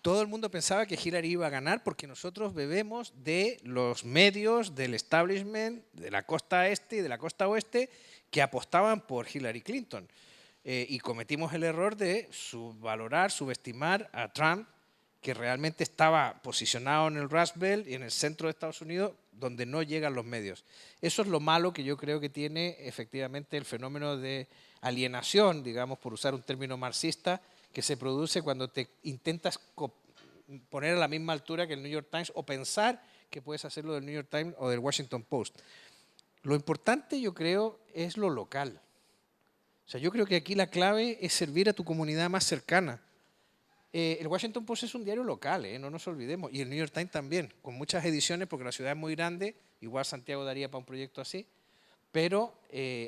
Todo el mundo pensaba que Hillary iba a ganar porque nosotros bebemos de los medios, del establishment, de la costa este y de la costa oeste, que apostaban por Hillary Clinton. Y cometimos el error de subvalorar, subestimar a Trump, que realmente estaba posicionado en el Rust Belt y en el centro de Estados Unidos, donde no llegan los medios. Eso es lo malo que yo creo que tiene efectivamente el fenómeno de alienación, digamos, por usar un término marxista, que se produce cuando te intentas poner a la misma altura que el New York Times o pensar que puedes hacerlo del New York Times o del Washington Post. Lo importante, yo creo, es lo local. O sea, yo creo que aquí la clave es servir a tu comunidad más cercana. El Washington Post es un diario local, no nos olvidemos, y el New York Times también, con muchas ediciones, porque la ciudad es muy grande, igual Santiago daría para un proyecto así, pero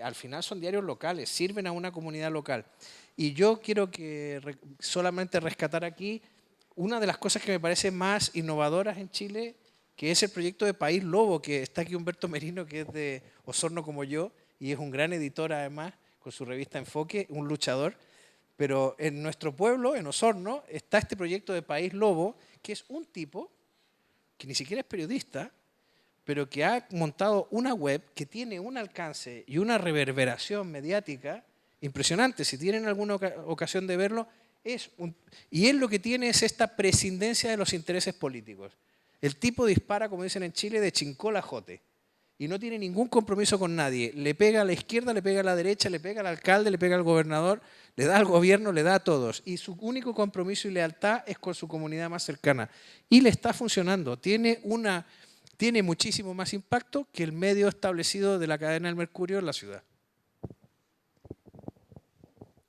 al final son diarios locales, sirven a una comunidad local. Y yo quiero solamente rescatar aquí una de las cosas que me parece más innovadoras en Chile, que es el proyecto de País Lobo, que está aquí Humberto Merino, que es de Osorno como yo, y es un gran editor además, con su revista Enfoque, un luchador. Pero en nuestro pueblo, en Osorno, está este proyecto de País Lobo, que es un tipo que ni siquiera es periodista, pero que ha montado una web que tiene un alcance y una reverberación mediática impresionante. Si tienen alguna ocasión de verlo, y él lo que tiene es esta prescindencia de los intereses políticos. El tipo dispara, como dicen en Chile, de chincola jote. Y no tiene ningún compromiso con nadie. Le pega a la izquierda, le pega a la derecha, le pega al alcalde, le pega al gobernador, le da al gobierno, le da a todos. Y su único compromiso y lealtad es con su comunidad más cercana. Y le está funcionando. Tiene muchísimo más impacto que el medio establecido de la cadena del Mercurio en la ciudad.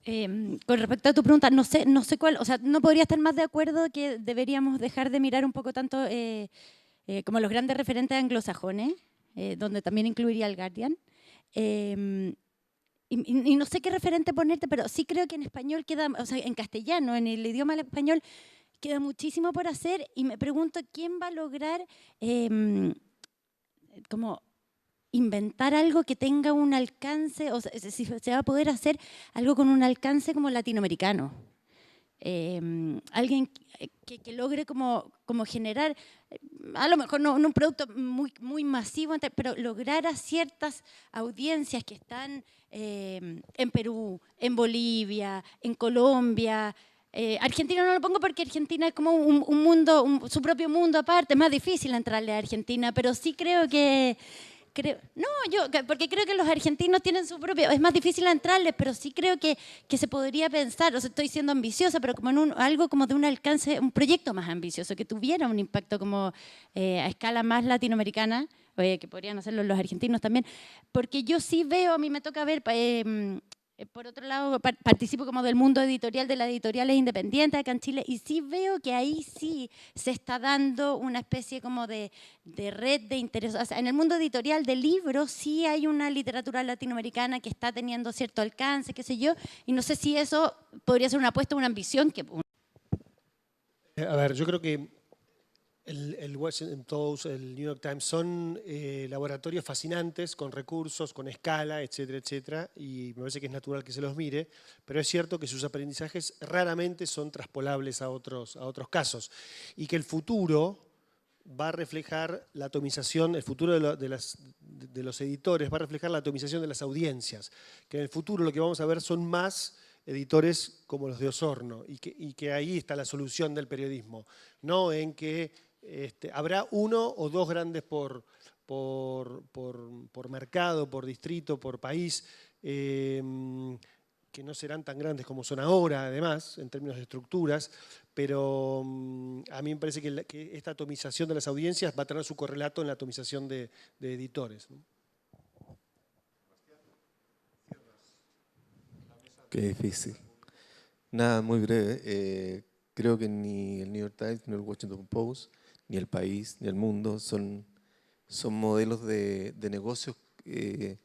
Con respecto a tu pregunta, no sé cuál, o sea, no podría estar más de acuerdo que deberíamos dejar de mirar un poco tanto como los grandes referentes anglosajones, donde también incluiría el Guardian. Y no sé qué referente ponerte, pero sí creo que en español queda, o sea, en castellano, en el idioma español, queda muchísimo por hacer y me pregunto quién va a lograr como inventar algo que tenga un alcance, o sea, si se va a poder hacer algo con un alcance como latinoamericano. Alguien que logre como generar, a lo mejor no un producto muy masivo, pero lograr a ciertas audiencias que están en Perú, en Bolivia, en Colombia. Argentina no lo pongo porque Argentina es como un mundo, su propio mundo aparte, es más difícil entrarle a Argentina, pero sí creo que... porque creo que los argentinos tienen su propio, es más difícil entrarles, pero sí creo que se podría pensar, o sea, estoy siendo ambiciosa, pero como en algo como de un alcance, un proyecto más ambicioso, que tuviera un impacto como a escala más latinoamericana, que podrían hacerlo los argentinos también, porque yo sí veo, a mí me toca ver... por otro lado, participo como del mundo editorial, de las editoriales independientes acá en Chile, y sí veo que ahí sí se está dando una especie como de red de interés. O sea, en el mundo editorial de libros sí hay una literatura latinoamericana que está teniendo cierto alcance, qué sé yo, y no sé si eso podría ser una apuesta, una ambición. A ver, yo creo que el Washington Post, el New York Times son laboratorios fascinantes, con recursos, con escala, etcétera, etcétera, y me parece que es natural que se los mire, pero es cierto que sus aprendizajes raramente son traspolables a otros casos, y que el futuro va a reflejar la atomización, el futuro de de los editores va a reflejar la atomización de las audiencias, que en el futuro lo que vamos a ver son más editores como los de Osorno, y que ahí está la solución del periodismo, no en que habrá uno o dos grandes por mercado, por distrito, por país, que no serán tan grandes como son ahora, además, en términos de estructuras, pero a mí me parece que esta atomización de las audiencias va a tener su correlato en la atomización de editores, ¿no? Qué difícil. Nada, muy breve. Creo que ni el New York Times, ni el Washington Post, ni el País, ni el Mundo son modelos de negocios que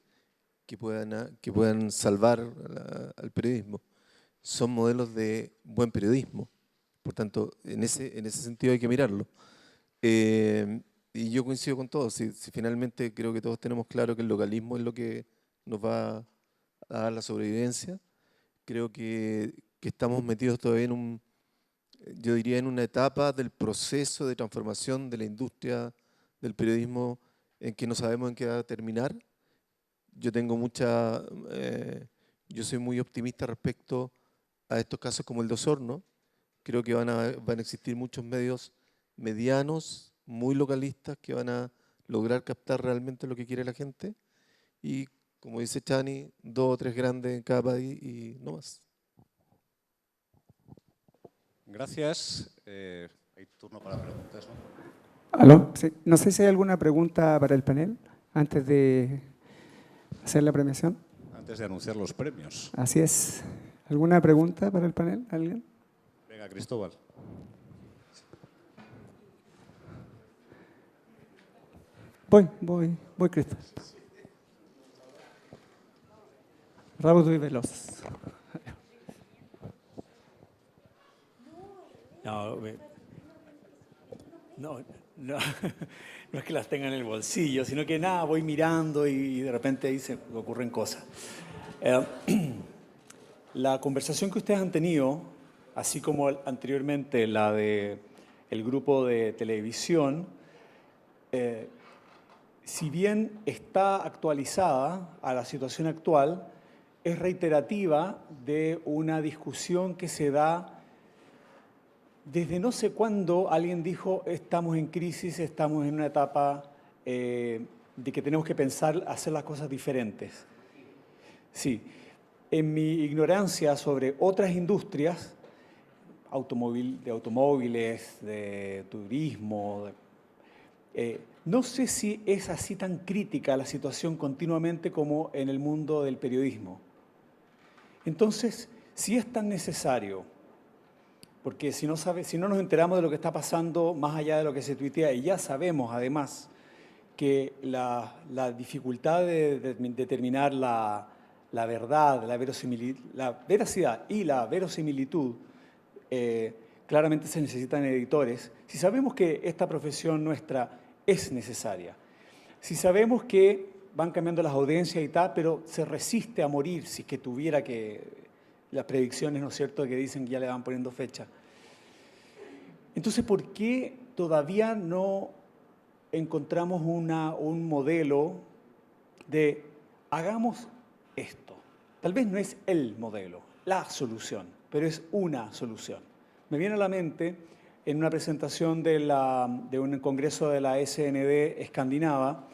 puedan salvar al periodismo. Son modelos de buen periodismo. Por tanto, en ese sentido hay que mirarlo. Y yo coincido con todos. Si finalmente creo que todos tenemos claro que el localismo es lo que nos va a dar la sobrevivencia, creo que estamos metidos todavía yo diría, en una etapa del proceso de transformación de la industria del periodismo en que no sabemos en qué va a terminar. Yo soy muy optimista respecto a estos casos como el de Osorno. Creo que van a existir muchos medios medianos, muy localistas, que van a lograr captar realmente lo que quiere la gente. Y, como dice Chani, 2 o 3 grandes en cada país y no más. Gracias. Hay turno para preguntas, ¿no? ¿Aló? Sí. No sé si hay alguna pregunta para el panel antes de hacer la premiación. Antes de anunciar los premios. Así es. ¿Alguna pregunta para el panel? ¿Alguien? Venga, Cristóbal. Voy, Cristóbal. Rápido y veloz. No, no es que las tenga en el bolsillo, sino que nada, voy mirando y de repente ahí se me ocurren cosas. La conversación que ustedes han tenido, así como anteriormente la del grupo de televisión, si bien está actualizada a la situación actual, es reiterativa de una discusión que se da desde no sé cuándo. Alguien dijo, estamos en crisis, estamos en una etapa de que tenemos que pensar, hacer las cosas diferentes. Sí, en mi ignorancia sobre otras industrias, de automóviles, de turismo, no sé si es así tan crítica la situación continuamente como en el mundo del periodismo. Entonces, si es tan necesario, porque si no nos enteramos de lo que está pasando más allá de lo que se tuitea, y ya sabemos además que la dificultad de determinar la verdad, la veracidad y la verosimilitud, claramente se necesitan editores. Si sabemos que esta profesión nuestra es necesaria, si sabemos que van cambiando las audiencias y tal, pero se resiste a morir si es que tuviera que... Las predicciones, ¿no es cierto?, que dicen que ya le van poniendo fecha. Entonces, ¿por qué todavía no encontramos un modelo de hagamos esto? Tal vez no es el modelo, la solución, pero es una solución. Me viene a la mente en una presentación de un congreso de la SND escandinava,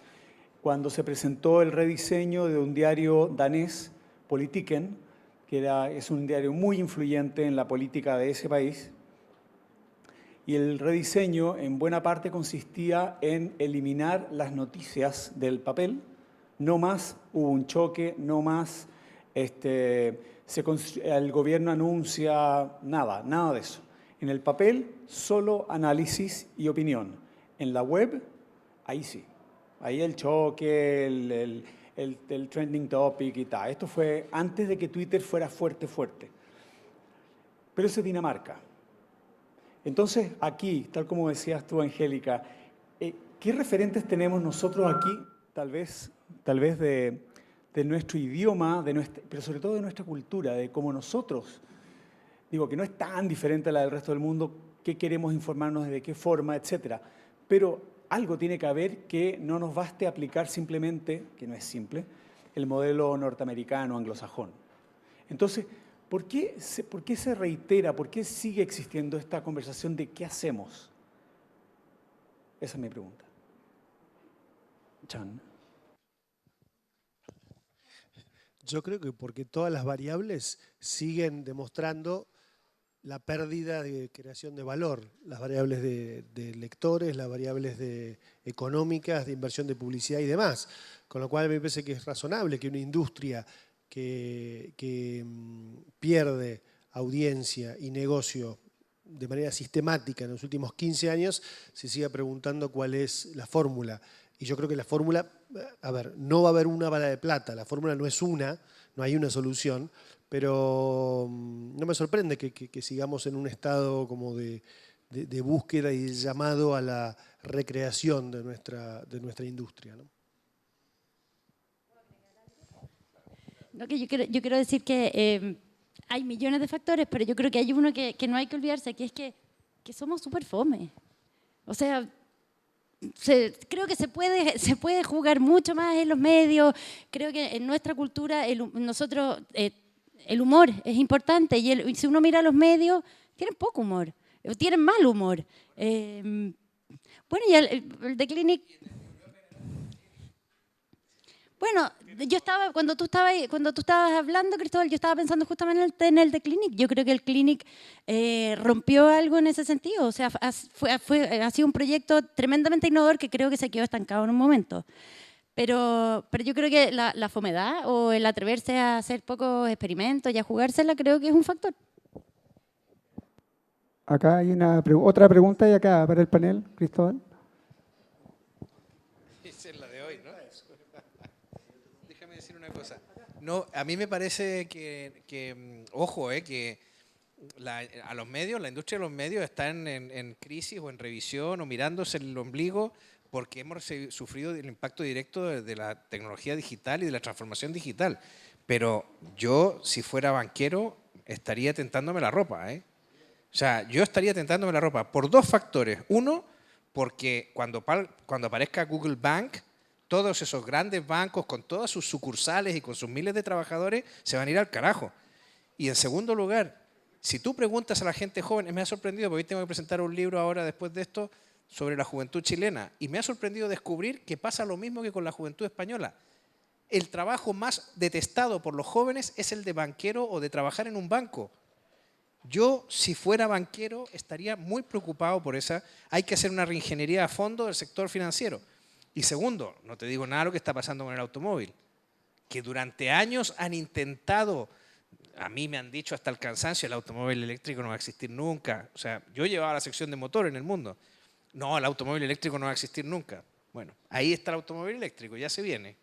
cuando se presentó el rediseño de un diario danés, Politiken, que es un diario muy influyente en la política de ese país. Y el rediseño en buena parte consistía en eliminar las noticias del papel. No más hubo un choque, no más el gobierno anuncia, nada de eso. En el papel, solo análisis y opinión. En la web, ahí sí. Ahí el choque, el trending topic y tal. Esto fue antes de que Twitter fuera fuerte. Pero eso es Dinamarca. Entonces, aquí, tal como decías tú, Angélica, ¿qué referentes tenemos nosotros aquí? Tal vez de nuestro idioma, pero sobre todo de nuestra cultura, de cómo nosotros, digo que no es tan diferente a la del resto del mundo, qué queremos informarnos, de qué forma, etcétera. Pero algo tiene que haber que no nos baste aplicar simplemente, que no es simple, el modelo norteamericano, anglosajón. Entonces, ¿por qué se reitera, por qué sigue existiendo esta conversación de qué hacemos? Esa es mi pregunta. Chan. Yo creo que porque todas las variables siguen demostrando la pérdida de creación de valor, las variables de lectores, las variables económicas, de inversión de publicidad y demás. Con lo cual me parece que es razonable que una industria que pierde audiencia y negocio de manera sistemática en los últimos 15 años se siga preguntando cuál es la fórmula. Y yo creo que la fórmula, a ver, no va a haber una bala de plata, la fórmula no es una, no hay una solución, pero no me sorprende que sigamos en un estado como de búsqueda y llamado a la recreación de nuestra industria, ¿no? No, que yo quiero decir que hay millones de factores, pero yo creo que hay uno que no hay que olvidarse, que es que somos súper fome. O sea, creo que se puede jugar mucho más en los medios. Creo que en nuestra cultura el humor es importante y si uno mira los medios, tienen poco humor, tienen mal humor. Bueno, y el The Clinic... Bueno, cuando tú estabas hablando, Cristóbal, yo estaba pensando justamente en el The Clinic. Yo creo que el Clinic rompió algo en ese sentido. O sea, ha sido un proyecto tremendamente innovador que creo que se quedó estancado en un momento. Pero yo creo que la fomedad o el atreverse a hacer pocos experimentos y a jugársela, creo que es un factor. Acá hay otra pregunta y acá para el panel, Cristóbal. Esa es la de hoy, ¿no? Déjame decir una cosa. No, a mí me parece que ojo, que a los medios, la industria de los medios está en crisis o en revisión o mirándose el ombligo porque hemos sufrido el impacto directo de la tecnología digital y de la transformación digital. Pero yo, si fuera banquero, estaría tentándome la ropa, O sea, yo estaría tentándome la ropa por dos factores. Uno, porque cuando aparezca Google Bank, todos esos grandes bancos con todas sus sucursales y con sus miles de trabajadores se van a ir al carajo. Y en segundo lugar, si tú preguntas a la gente joven, me ha sorprendido, porque hoy tengo que presentar un libro ahora después de esto sobre la juventud chilena, y me ha sorprendido descubrir que pasa lo mismo que con la juventud española. El trabajo más detestado por los jóvenes es el de banquero o de trabajar en un banco. Yo, si fuera banquero, estaría muy preocupado por esa. Hay que hacer una reingeniería a fondo del sector financiero. Y segundo, no te digo nada de lo que está pasando con el automóvil, que durante años han intentado, a mí me han dicho hasta el cansancio, el automóvil eléctrico no va a existir nunca. O sea, yo llevaba la sección de motor en el mundo. No, el automóvil eléctrico no va a existir nunca. Bueno, ahí está el automóvil eléctrico, ya se viene.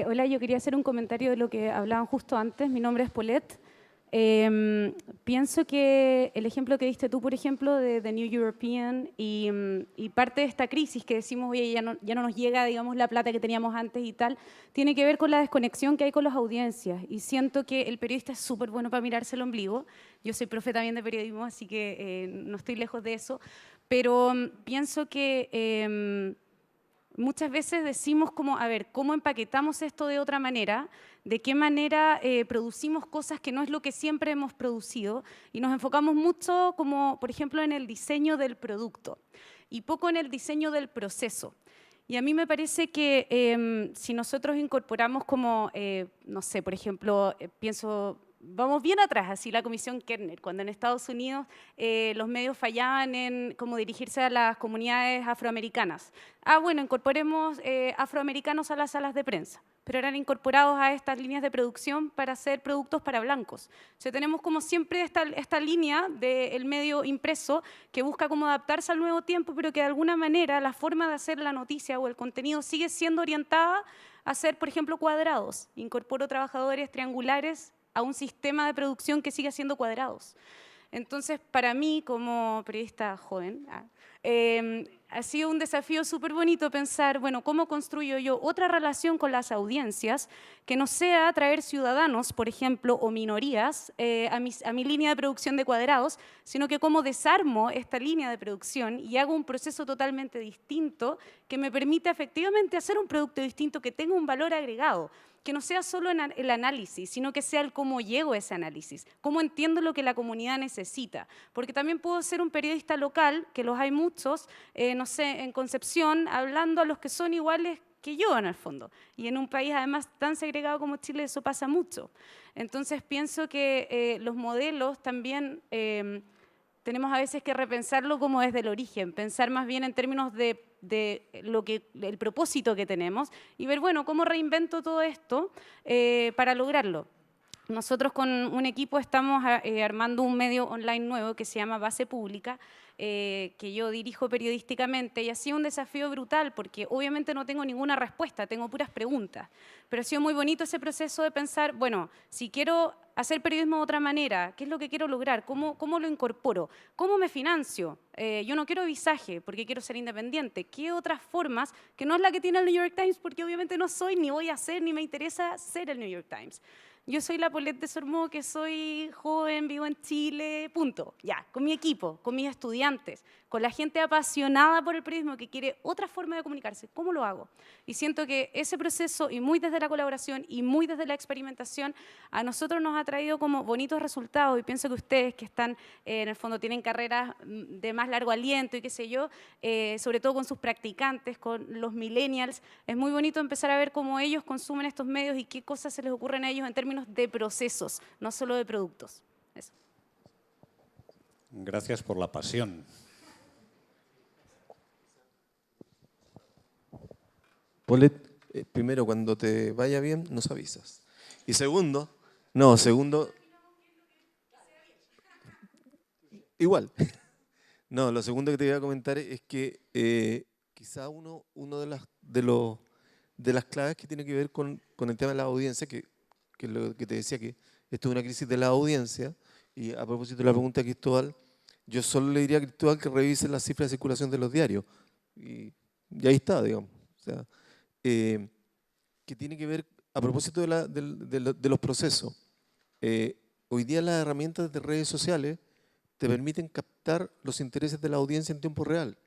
Hola, yo quería hacer un comentario de lo que hablaban justo antes. Mi nombre es Paulette. Pienso que el ejemplo que diste tú, por ejemplo, de The New European y parte de esta crisis que decimos, oye, ya no nos llega, digamos, la plata que teníamos antes y tal, tiene que ver con la desconexión que hay con las audiencias. Y siento que el periodista es súper bueno para mirarse el ombligo. Yo soy profe también de periodismo, así que no estoy lejos de eso. Pero pienso que muchas veces decimos como, a ver, ¿cómo empaquetamos esto de otra manera? ¿De qué manera producimos cosas que no es lo que siempre hemos producido? Y nos enfocamos mucho, como por ejemplo, en el diseño del producto y poco en el diseño del proceso. Y a mí me parece que si nosotros incorporamos como, no sé, por ejemplo, pienso... Vamos bien atrás, así la Comisión Kerner, cuando en Estados Unidos los medios fallaban en cómo dirigirse a las comunidades afroamericanas. Bueno, incorporemos afroamericanos a las salas de prensa, pero eran incorporados a estas líneas de producción para hacer productos para blancos. O sea, tenemos como siempre esta línea del medio impreso que busca como adaptarse al nuevo tiempo, pero que de alguna manera la forma de hacer la noticia o el contenido sigue siendo orientada a ser, por ejemplo, cuadrados. Incorporo trabajadores triangulares a un sistema de producción que sigue siendo cuadrados. Entonces, para mí, como periodista joven, ha sido un desafío súper bonito pensar, bueno, ¿cómo construyo yo otra relación con las audiencias que no sea traer ciudadanos, por ejemplo, o minorías a mi línea de producción de cuadrados, sino que cómo desarmo esta línea de producción y hago un proceso totalmente distinto que me permita efectivamente hacer un producto distinto que tenga un valor agregado? Que no sea solo el análisis, sino que sea el cómo llego a ese análisis, cómo entiendo lo que la comunidad necesita. Porque también puedo ser un periodista local, que los hay muchos, no sé, en Concepción, hablando a los que son iguales que yo en el fondo. Y en un país además tan segregado como Chile eso pasa mucho. Entonces pienso que los modelos también tenemos a veces que repensarlo como desde el origen, pensar más bien en términos de el propósito que tenemos y ver, bueno, cómo reinvento todo esto para lograrlo. Nosotros con un equipo estamos armando un medio online nuevo que se llama Base Pública, que yo dirijo periodísticamente, y ha sido un desafío brutal porque obviamente no tengo ninguna respuesta, tengo puras preguntas, pero ha sido muy bonito ese proceso de pensar, bueno, si quiero hacer periodismo de otra manera, ¿qué es lo que quiero lograr? ¿Cómo lo incorporo? ¿Cómo me financio? Yo no quiero visaje porque quiero ser independiente. ¿Qué otras formas, que no es la que tiene el New York Times, porque obviamente no soy, ni voy a ser, ni me interesa ser el New York Times? Yo soy la Paulette de Sormeaux, que soy joven, vivo en Chile, punto. Ya, con mi equipo, con mis estudiantes, con la gente apasionada por el periodismo que quiere otra forma de comunicarse. ¿Cómo lo hago? Y siento que ese proceso, y muy desde la colaboración y muy desde la experimentación, a nosotros nos ha traído como bonitos resultados. Y pienso que ustedes que están, en el fondo, tienen carreras de más largo aliento y qué sé yo, sobre todo con sus practicantes, con los millennials, es muy bonito empezar a ver cómo ellos consumen estos medios y qué cosas se les ocurren a ellos en términos de procesos, no solo de productos. Eso. Gracias por la pasión. Paulette, primero, cuando te vaya bien, nos avisas. Y segundo, igual. No, lo segundo que te voy a comentar es que quizá uno de las claves que tiene que ver con el tema de la audiencia, que es lo que te decía, que esto es una crisis de la audiencia, y a propósito de la pregunta de Cristóbal, yo solo le diría a Cristóbal que revise las cifras de circulación de los diarios. Y ahí está, digamos. O sea, que tiene que ver, a propósito de los procesos, hoy día las herramientas de redes sociales te permiten captar los intereses de la audiencia en tiempo real.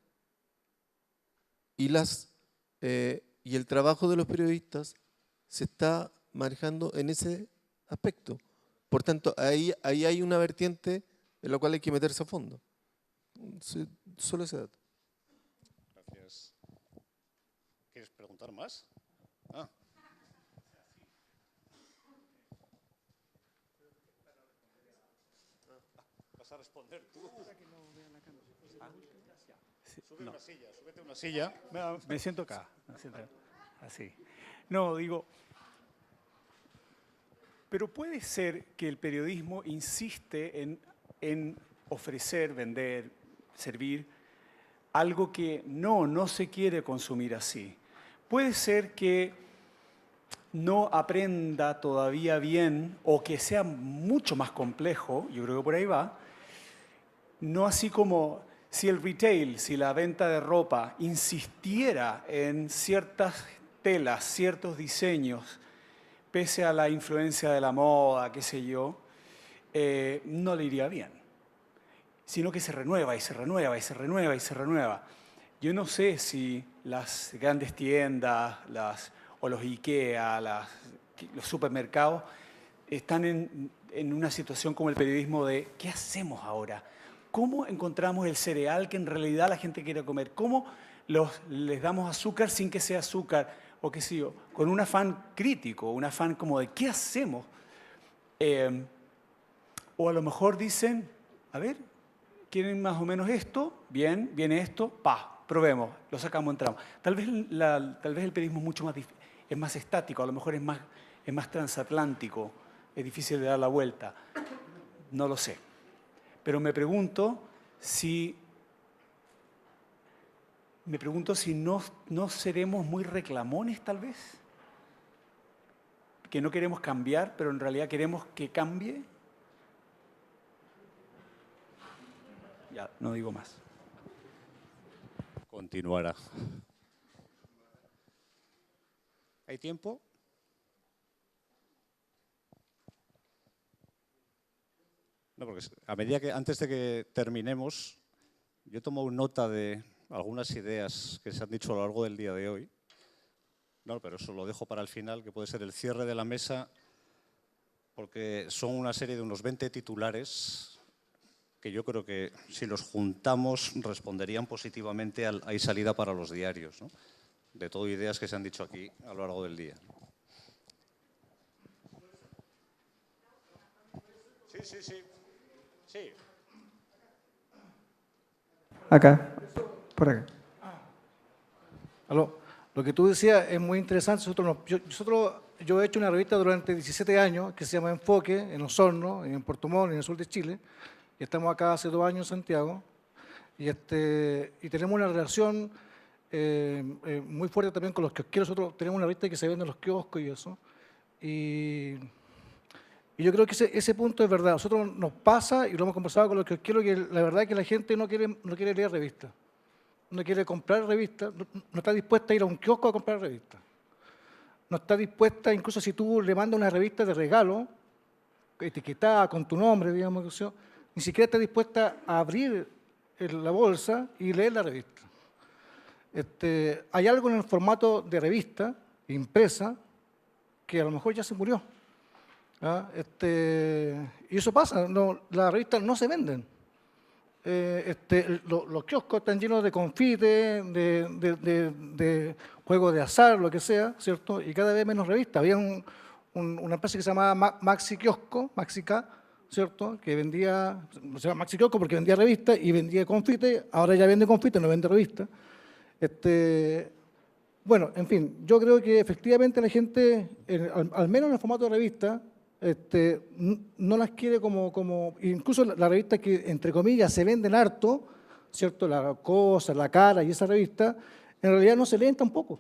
Y el trabajo de los periodistas se está manejando en ese aspecto. Por tanto, ahí hay una vertiente en la cual hay que meterse a fondo. Solo ese dato. Gracias. ¿Quieres preguntar más? Ah. ¿Vas a responder tú? Sube una silla, súbete una silla. Me siento acá. Así. No, digo, pero puede ser que el periodismo insiste en ofrecer, vender, servir algo que no se quiere consumir así. Puede ser que no aprenda todavía bien o que sea mucho más complejo, yo creo que por ahí va, no así como si el retail, si la venta de ropa insistiera en ciertas telas, ciertos diseños, pese a la influencia de la moda, qué sé yo, no le iría bien, sino que se renueva y se renueva y se renueva y se renueva. Yo no sé si las grandes tiendas o los IKEA, los supermercados, están en una situación como el periodismo de ¿qué hacemos ahora? ¿Cómo encontramos el cereal que en realidad la gente quiere comer? ¿Cómo les damos azúcar sin que sea azúcar? O qué sé yo, con un afán crítico, un afán como de ¿qué hacemos? O a lo mejor dicen, a ver, ¿quieren más o menos esto? Bien, viene esto, probemos, lo sacamos, entramos. Tal vez el periodismo es más estático, a lo mejor es más transatlántico, es difícil de dar la vuelta, no lo sé. Pero me pregunto si no seremos muy reclamones, tal vez. Que no queremos cambiar, pero en realidad queremos que cambie. Ya, no digo más. Continuará. ¿Hay tiempo? No, porque a medida que, antes de que terminemos, yo tomo nota de algunas ideas que se han dicho a lo largo del día de hoy. No, pero eso lo dejo para el final, que puede ser el cierre de la mesa, porque son una serie de unos 20 titulares que yo creo que si los juntamos responderían positivamente al Hay salida para los diarios, ¿no? De todo ideas que se han dicho aquí a lo largo del día. Sí. Sí. Acá, por acá. Aló. Lo que tú decías es muy interesante. Yo he hecho una revista durante 17 años que se llama Enfoque, en Osorno, en Puerto Montt, en el sur de Chile. Y estamos acá hace 2 años en Santiago. Y tenemos una relación muy fuerte también con los kiosqueros. Nosotros tenemos una revista que se vende en los kioscos y eso. Y yo creo que ese punto es verdad. A nosotros nos pasa, y lo hemos conversado con los kiosqueros, que la verdad es que la gente no quiere leer revistas. No quiere comprar revistas, no está dispuesta a ir a un kiosco a comprar revistas. No está dispuesta, incluso si tú le mandas una revista de regalo, etiquetada con tu nombre, digamos, ni siquiera está dispuesta a abrir la bolsa y leer la revista. Hay algo en el formato de revista, impresa, que a lo mejor ya se murió. ¿Ah? Y eso pasa, las revistas no se venden. Los kioscos están llenos de confites, de juegos de azar, lo que sea, ¿cierto? Y cada vez menos revistas. Había una empresa que se llamaba Maxi Kiosco, Maxica, ¿cierto? Que vendía, se llama Maxi Kiosco porque vendía revistas y vendía confites. Ahora ya vende confites, no vende revistas. Bueno, en fin, yo creo que efectivamente la gente, al menos en el formato de revista, no las quiere como incluso las revistas que, entre comillas, se venden harto, ¿cierto? La Cosa, La Cara y esa revista, en realidad no se leen tampoco.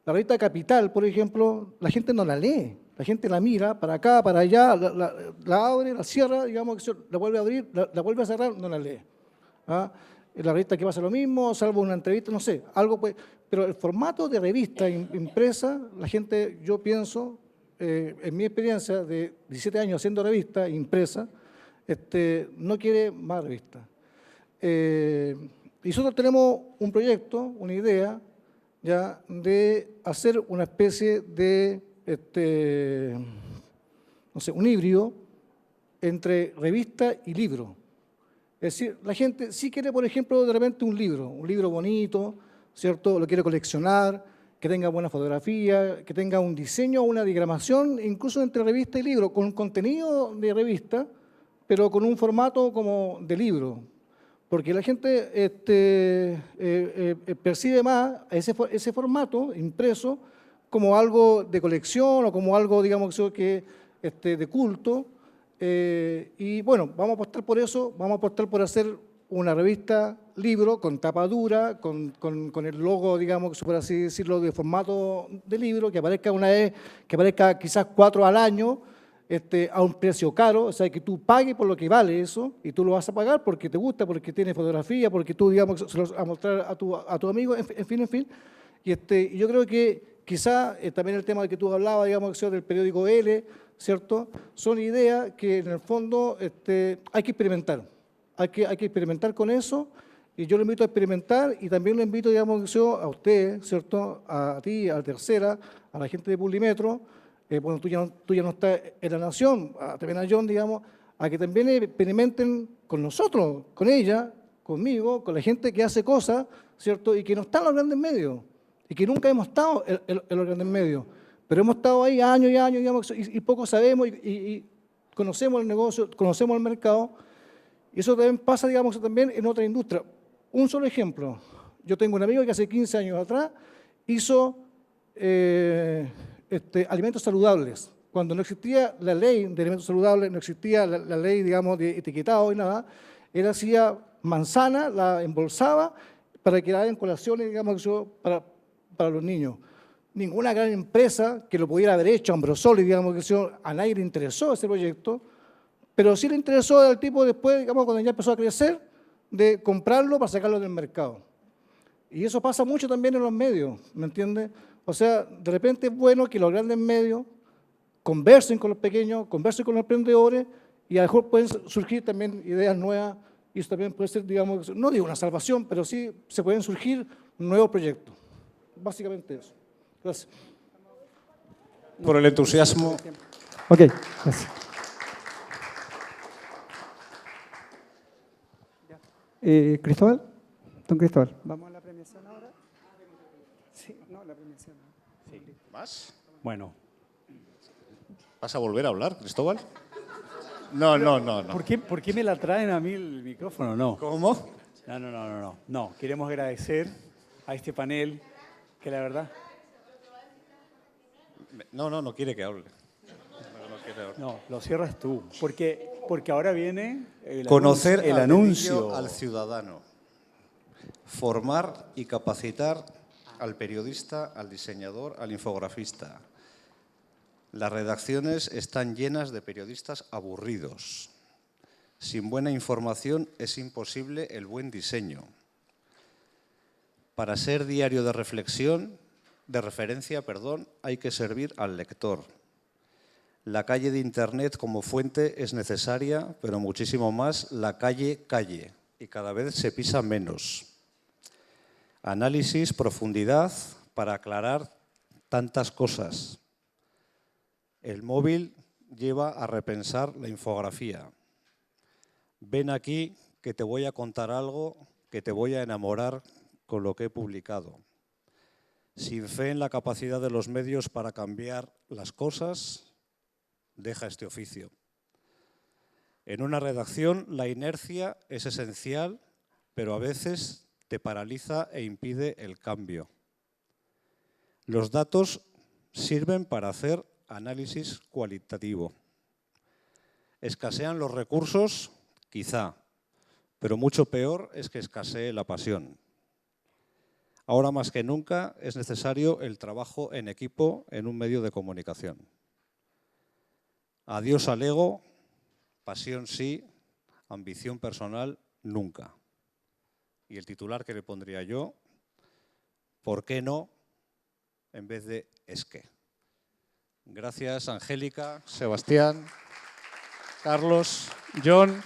La revista Capital, por ejemplo, la gente no la lee. La gente la mira para acá, para allá, la abre, la cierra, digamos, la vuelve a abrir, la vuelve a cerrar, no la lee. ¿Ah? La revista que pasa lo mismo, salvo una entrevista, no sé, algo pues. Pero el formato de revista impresa, la gente, yo pienso, en mi experiencia de 17 años haciendo revista impresa, no quiere más revistas. Y nosotros tenemos un proyecto, una idea, ya de hacer una especie de, no sé, un híbrido entre revista y libro. Es decir, la gente sí quiere, por ejemplo, de repente un libro bonito, ¿cierto? Lo quiere coleccionar, que tenga buena fotografía, que tenga un diseño o una diagramación, incluso entre revista y libro, con contenido de revista, pero con un formato como de libro. Porque la gente percibe más ese formato impreso como algo de colección o como algo, digamos, que de culto. Y bueno, vamos a apostar por eso, vamos a apostar por hacer una revista libro con tapa dura, con el logo, digamos, por así decirlo, de formato de libro, que aparezca una vez, que aparezca quizás 4 al año, a un precio caro, o sea, que tú pagues por lo que vale eso, y tú lo vas a pagar porque te gusta, porque tiene fotografía, porque tú, digamos, se lo vas a mostrar a tu amigo, en fin. Y yo creo que quizá también el tema que tú hablabas, digamos, del periódico L, ¿cierto? Son ideas que en el fondo hay que experimentar. Hay que experimentar con eso, y yo lo invito a experimentar, y también lo invito, digamos, a usted, ¿cierto? A ti, a la Tercera, a la gente de Publimetro, bueno, tú ya no estás en La Nación, también a John, digamos, a que también experimenten con nosotros, con ella, conmigo, con la gente que hace cosas, ¿cierto? Y que no está en los grandes medios, y que nunca hemos estado en los grandes medios, pero hemos estado ahí años y años, digamos, y poco sabemos, y conocemos el negocio, conocemos el mercado. Y eso también pasa, digamos, también en otra industria. Un solo ejemplo. Yo tengo un amigo que hace 15 años atrás hizo alimentos saludables. Cuando no existía la ley de alimentos saludables, no existía la ley, digamos, de etiquetado y nada, él hacía manzana, la embolsaba para que la hagan colaciones, digamos, para los niños. Ninguna gran empresa que lo pudiera haber hecho, Ambrosoli, digamos, a nadie le interesó ese proyecto. Pero sí le interesó al tipo después, digamos, cuando ya empezó a crecer, de comprarlo para sacarlo del mercado. Y eso pasa mucho también en los medios, ¿me entiendes? O sea, de repente es bueno que los grandes medios conversen con los pequeños, conversen con los emprendedores y a lo mejor pueden surgir también ideas nuevas y eso también puede ser, digamos, no digo una salvación, pero sí se pueden surgir nuevos proyectos. Básicamente eso. Gracias. Por el entusiasmo. Ok, gracias. Cristóbal, don Cristóbal. ¿Vamos a la premiación ahora? Sí, no, la premiación. Sí. ¿Más? Bueno. ¿Vas a volver a hablar, Cristóbal? No. ¿Por qué me la traen a mí el micrófono? No. ¿Cómo? No, queremos agradecer a este panel que la verdad... No quiere que hable. No, lo cierras tú, porque ahora viene conocer el anuncio al ciudadano, formar y capacitar al periodista, al diseñador, al infografista. Las redacciones están llenas de periodistas aburridos. Sin buena información es imposible el buen diseño. Para ser diario de referencia, hay que servir al lector. La calle de Internet como fuente es necesaria, pero muchísimo más la calle, y cada vez se pisa menos. Análisis, profundidad, para aclarar tantas cosas. El móvil lleva a repensar la infografía. Ven aquí que te voy a contar algo, que te voy a enamorar con lo que he publicado. Sin fe en la capacidad de los medios para cambiar las cosas, deja este oficio. En una redacción la inercia es esencial, pero a veces te paraliza e impide el cambio. Los datos sirven para hacer análisis cualitativo. ¿Escasean los recursos? Quizá, pero mucho peor es que escasee la pasión. Ahora más que nunca es necesario el trabajo en equipo en un medio de comunicación. Adiós al ego, pasión sí, ambición personal nunca. Y el titular que le pondría yo, ¿por qué no? En vez de es que. Gracias, Angélica, Sebastián, Carlos, John.